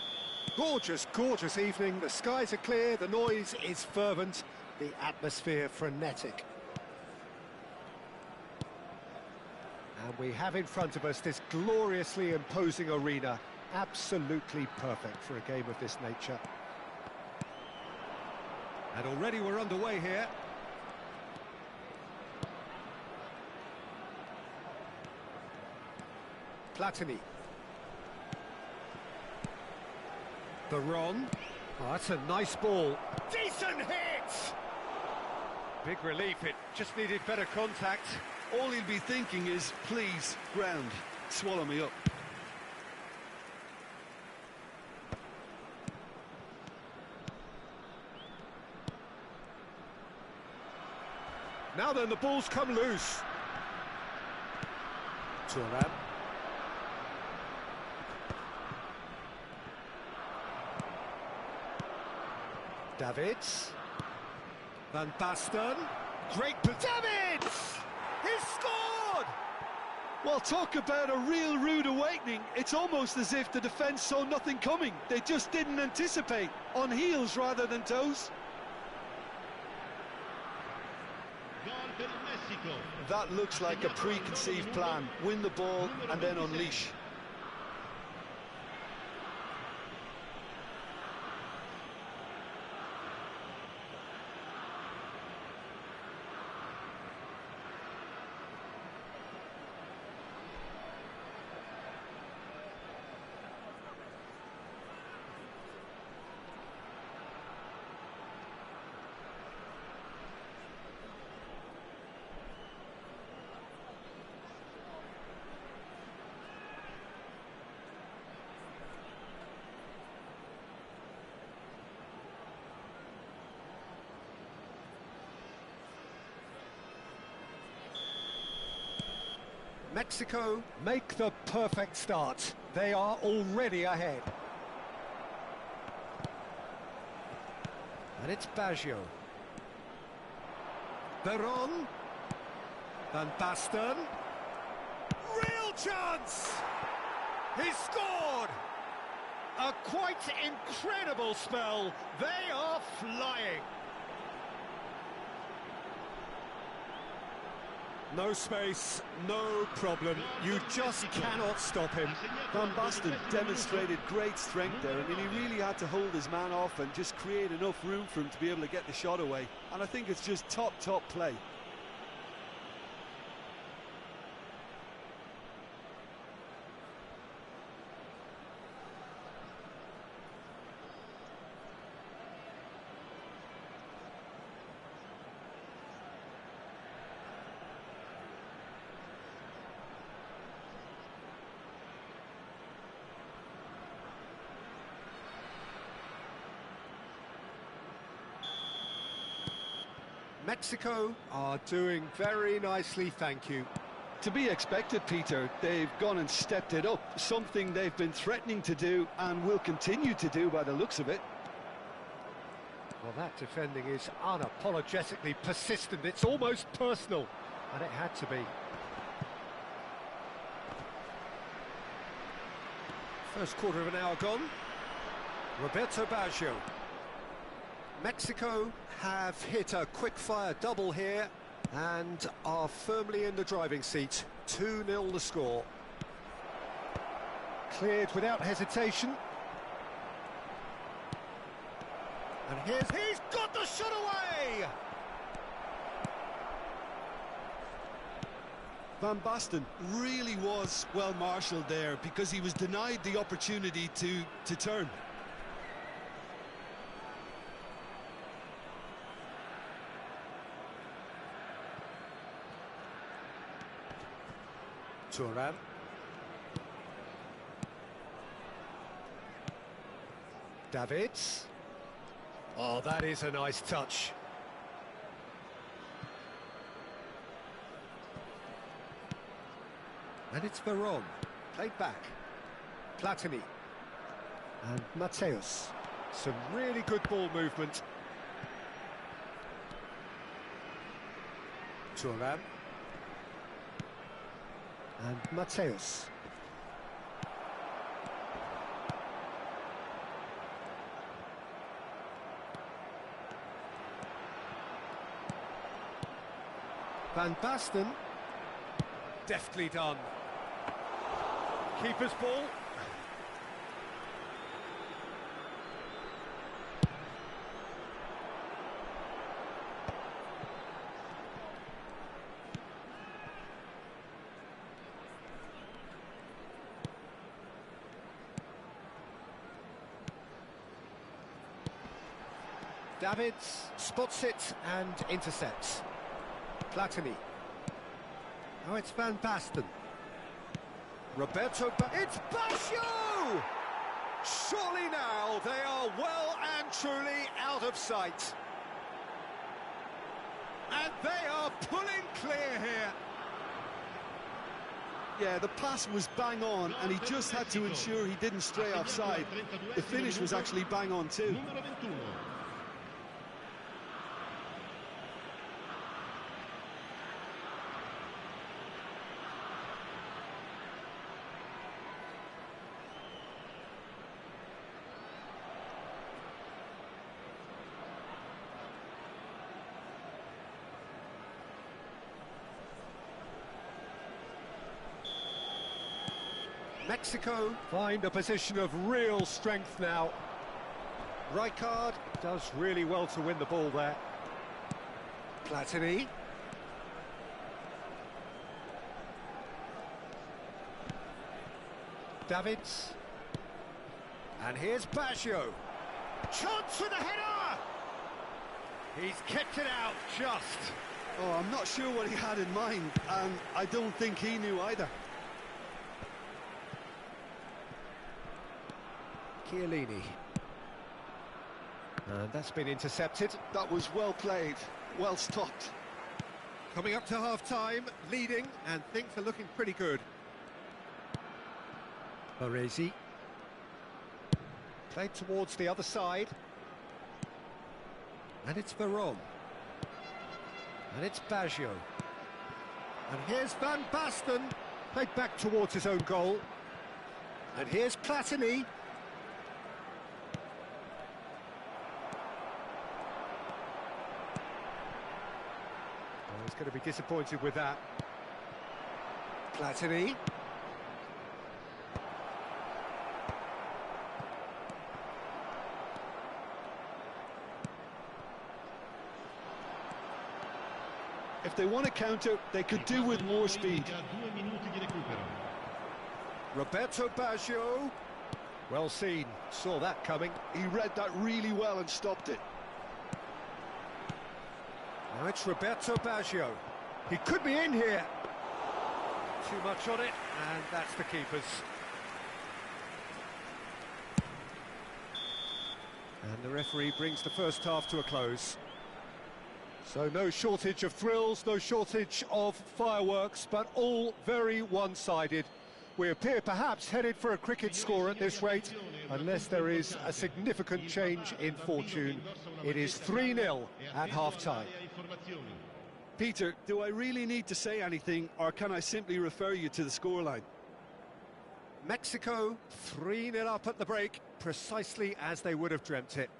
Gorgeous, gorgeous evening. The skies are clear, the noise is fervent, the atmosphere frenetic. And we have in front of us this gloriously imposing arena. Absolutely perfect for a game of this nature. And already we're underway here. Platini. Baron. Oh, that's a nice ball. Decent hit! Big relief, it just needed better contact.
All he'll be thinking is, please, ground, swallow me up.
Now then, the ball's come loose. Thuram. Davids. Van Basten. Great... Davids! He's scored!
Well, talk about a real rude awakening. It's almost as if the defence saw nothing coming. They just didn't anticipate. On heels rather than toes. That looks like a preconceived plan. Win the ball and then unleash.
Mexico make the perfect start. They are already ahead. And it's Baggio. Baron. Van Basten. Real chance! He scored! A quite incredible spell. They are flying. No space, no problem. You just cannot stop him.
Van Basten demonstrated great strength there. I mean, he really had to hold his man off and just create enough room for him to be able to get the shot away. And I think it's just top play.
Mexico are doing very nicely, thank you.
To be expected, Peter. They've gone and stepped it up, something they've been threatening to do and will continue to do by the looks of it.
Well, that defending is unapologetically persistent. It's almost personal, and it had to be. First quarter of an hour gone. Roberto Baggio. Mexico have hit a quick-fire double here and are firmly in the driving seat. 2-0 the score. Cleared without hesitation. And he's got the shot away!
Van Basten really was well marshalled there because he was denied the opportunity to turn.
Thuram. Davids. Oh, that is a nice touch. And it's Baron. Played back. Platini. And Mateus. Some really good ball movement. Thuram. And Mateus. Van Basten. Deftly done. Keeper's ball. Davids spots it and intercepts. Platini. Oh, it's Van Basten. It's Basho! Surely now they are well and truly out of sight. And they are pulling clear here.
Yeah, the pass was bang on, and he just had to ensure he didn't stray offside. The finish was actually bang on too.
Mexico find a position of real strength now. Rijkaard does really well to win the ball there. Platini. Davids. And here's Baggio. Chance for the header! He's kept it out just.
Oh, I'm not sure what he had in mind, and I don't think he knew either.
Chiellini. And that's been intercepted.
That was well played, well stopped.
Coming up to half-time, leading, and things are looking pretty good. Baresi. Played towards the other side. And it's Veron. And it's Baggio. And here's Van Basten. Played back towards his own goal. And here's Platini. He's going to be disappointed with that. Platini.
If they want to counter, they could do with more speed.
Roberto Baggio. Well seen, saw that coming.
He read that really well and stopped it.
Now it's Roberto Baggio. He could be in here. Too much on it, and that's the keeper's. And the referee brings the first half to a close. So no shortage of thrills, no shortage of fireworks, but all very one-sided. We appear perhaps headed for a cricket score at this rate, unless there is a significant change in fortune. It is 3-0 at half-time.
Peter, do I really need to say anything, or can I simply refer you to the scoreline?
Mexico 3-0 up at the break, precisely as they would have dreamt it.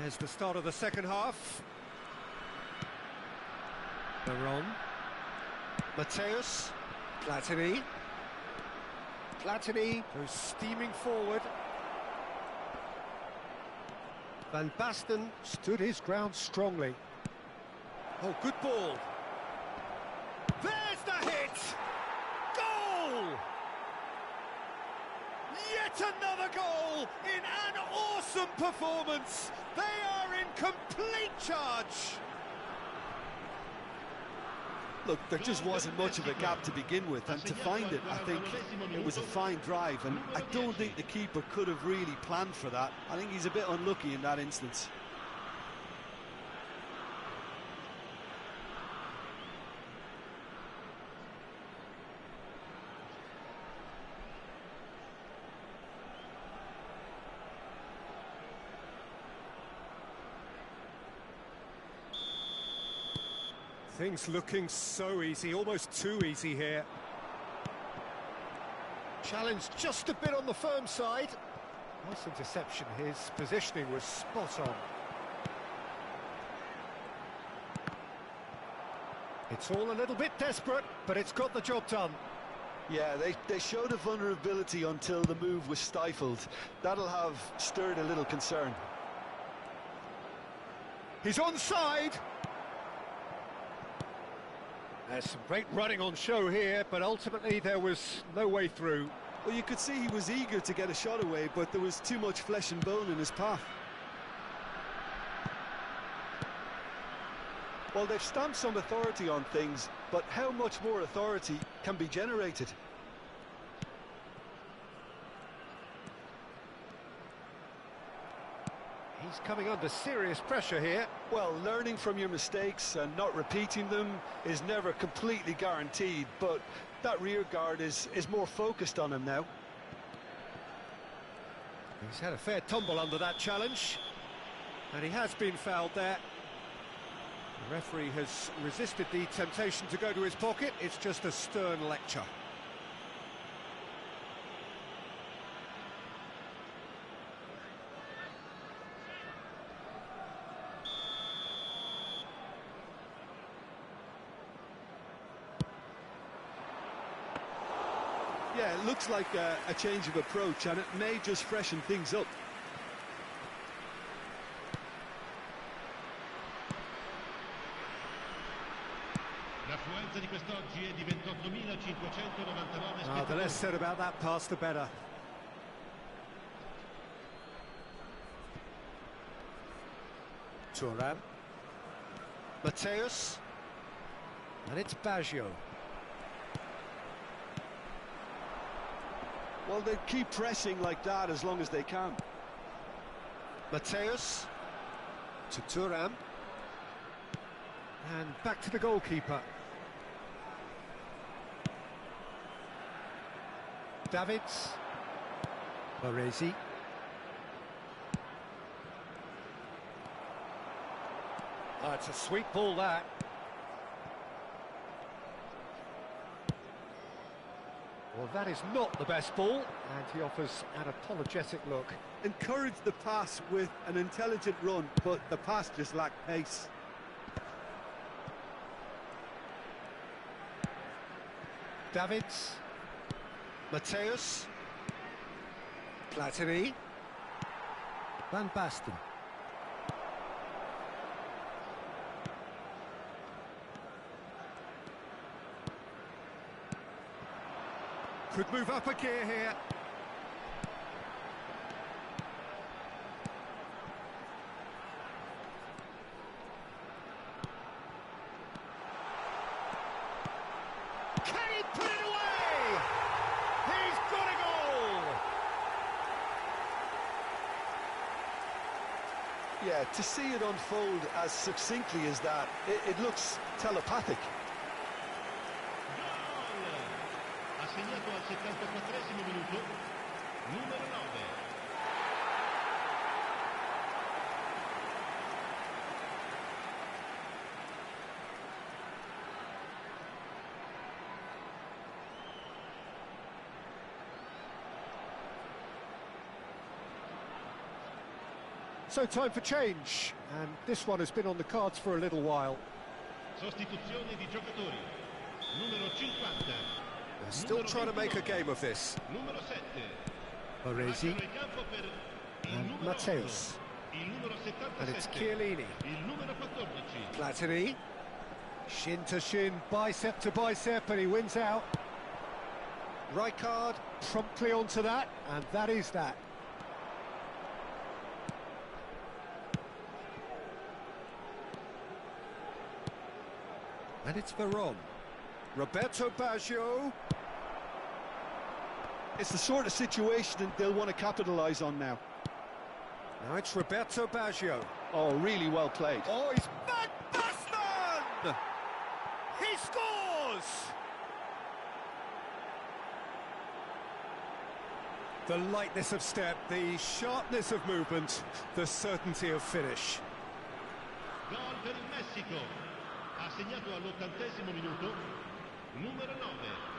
There's the start of the second half. Veron. Mateus. Platini. Platini goes steaming forward. Van Basten stood his ground strongly. Oh, good ball. There's the hit! Goal! Yet another goal in an awesome performance. They are in complete charge.
Look, there just wasn't much of a gap to begin with, and to find it, I think it was a fine drive, and I don't think the keeper could have really planned for that. I think he's a bit unlucky in that instance.
Things looking so easy, almost too easy here. Challenge just a bit on the firm side. Nice interception, his positioning was spot on. It's all a little bit desperate, but it's got the job done.
Yeah, they showed a vulnerability until the move was stifled. That'll have stirred a little concern.
He's onside. There's some great running on show here, but ultimately there was no way through.
Well, you could see he was eager to get a shot away, but there was too much flesh and bone in his path. Well, they've stamped some authority on things, but how much more authority can be generated?
He's coming under serious pressure here.
Well, learning from your mistakes and not repeating them is never completely guaranteed, but that rear guard is more focused on him now.
He's had a fair tumble under that challenge, and he has been fouled there. The referee has resisted the temptation to go to his pocket. It's just a stern lecture.
Yeah, it looks like a change of approach, and it may just freshen things up.
L'affluenza di quest'oggi è di 28.599
The less said about that pass, the better. Thuram. Mateus. And it's Baggio.
Well, they keep pressing like that as long as they can.
Mateus to Thuram, and back to the goalkeeper. Davids, Baresi. Oh, it's a sweet ball, that. Well, that is not the best ball, and he offers an apologetic look.
Encourage the pass with an intelligent run, but the pass just lacked pace.
Davids, Mateus, Platini, Van Basten. Could move up a gear here. Can he put it away? He's got a goal!
Yeah, to see it unfold as succinctly as that, it looks telepathic.
Assegnato al 74esimo minuto, numero 9.
So time for change, and this one has been on the cards for a little while.
Sostituzione di giocatori. Numero 50.
They're still trying to make a game of this.
Numero 7.
Baresi and Mateus.
il numero
And it's
77,
Chiellini.
il numero 14.
Platini. Shin to shin, bicep to bicep, and he wins out. Rijkaard promptly onto that, and that is that. And it's Veron. Roberto Baggio.
It's the sort of situation they'll want to capitalise on now.
Now it's Roberto Baggio.
Oh, really well played.
Oh, he's Van Basten! He scores! The lightness of step, the sharpness of movement, the certainty of finish.
Gol per il Messico. Ha segnato all'80° minuto, numero 9.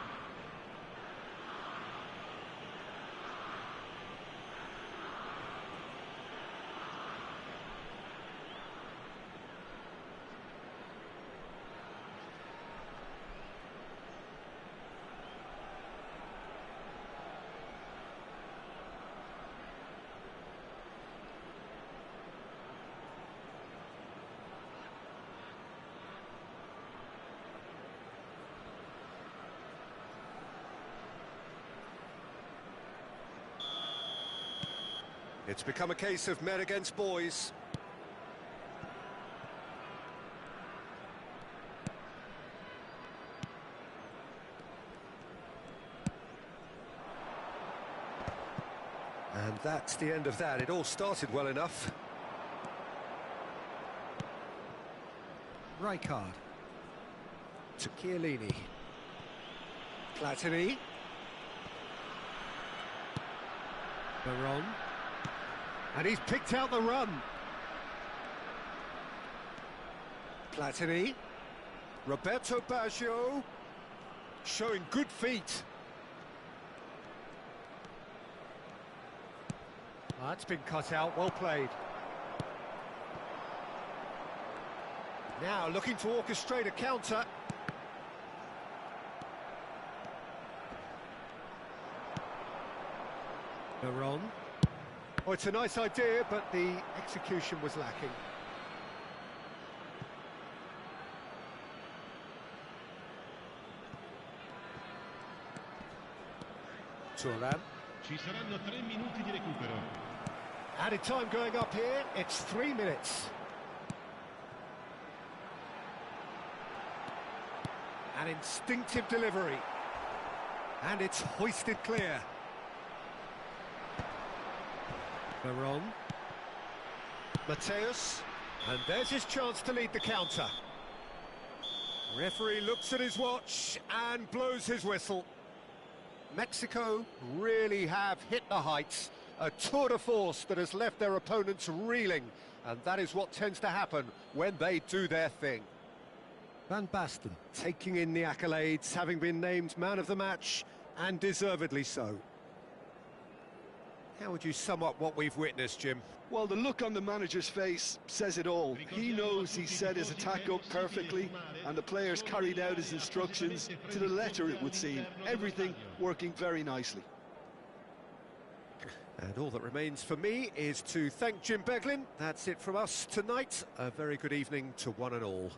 It's become a case of men against boys. And that's the end of that. It all started well enough. Rijkaard. To Chiellini. Platini. Veron. And he's picked out the run. Platini. Roberto Baggio. Showing good feet. That's been cut out, well played. Now looking to orchestrate a counter. Veron. Oh, it's a nice idea, but the execution was lacking. Turan.
Ci saranno 3 minuti di recupero.
Added time going up here, it's 3 minutes. An instinctive delivery. And it's hoisted clear. Veron. Mateus. And there's his chance to lead the counter. Referee looks at his watch and blows his whistle. Mexico really have hit the heights. A tour de force that has left their opponents reeling. And that is what tends to happen when they do their thing. Van Basten taking in the accolades, having been named man of the match, and deservedly so. How would you sum up what we've witnessed, Jim?
Well, the look on the manager's face says it all. He knows he set his attack up perfectly, and the players carried out his instructions to the letter, it would seem. Everything working very nicely.
And all that remains for me is to thank Jim Beglin. That's it from us tonight. A very good evening to one and all.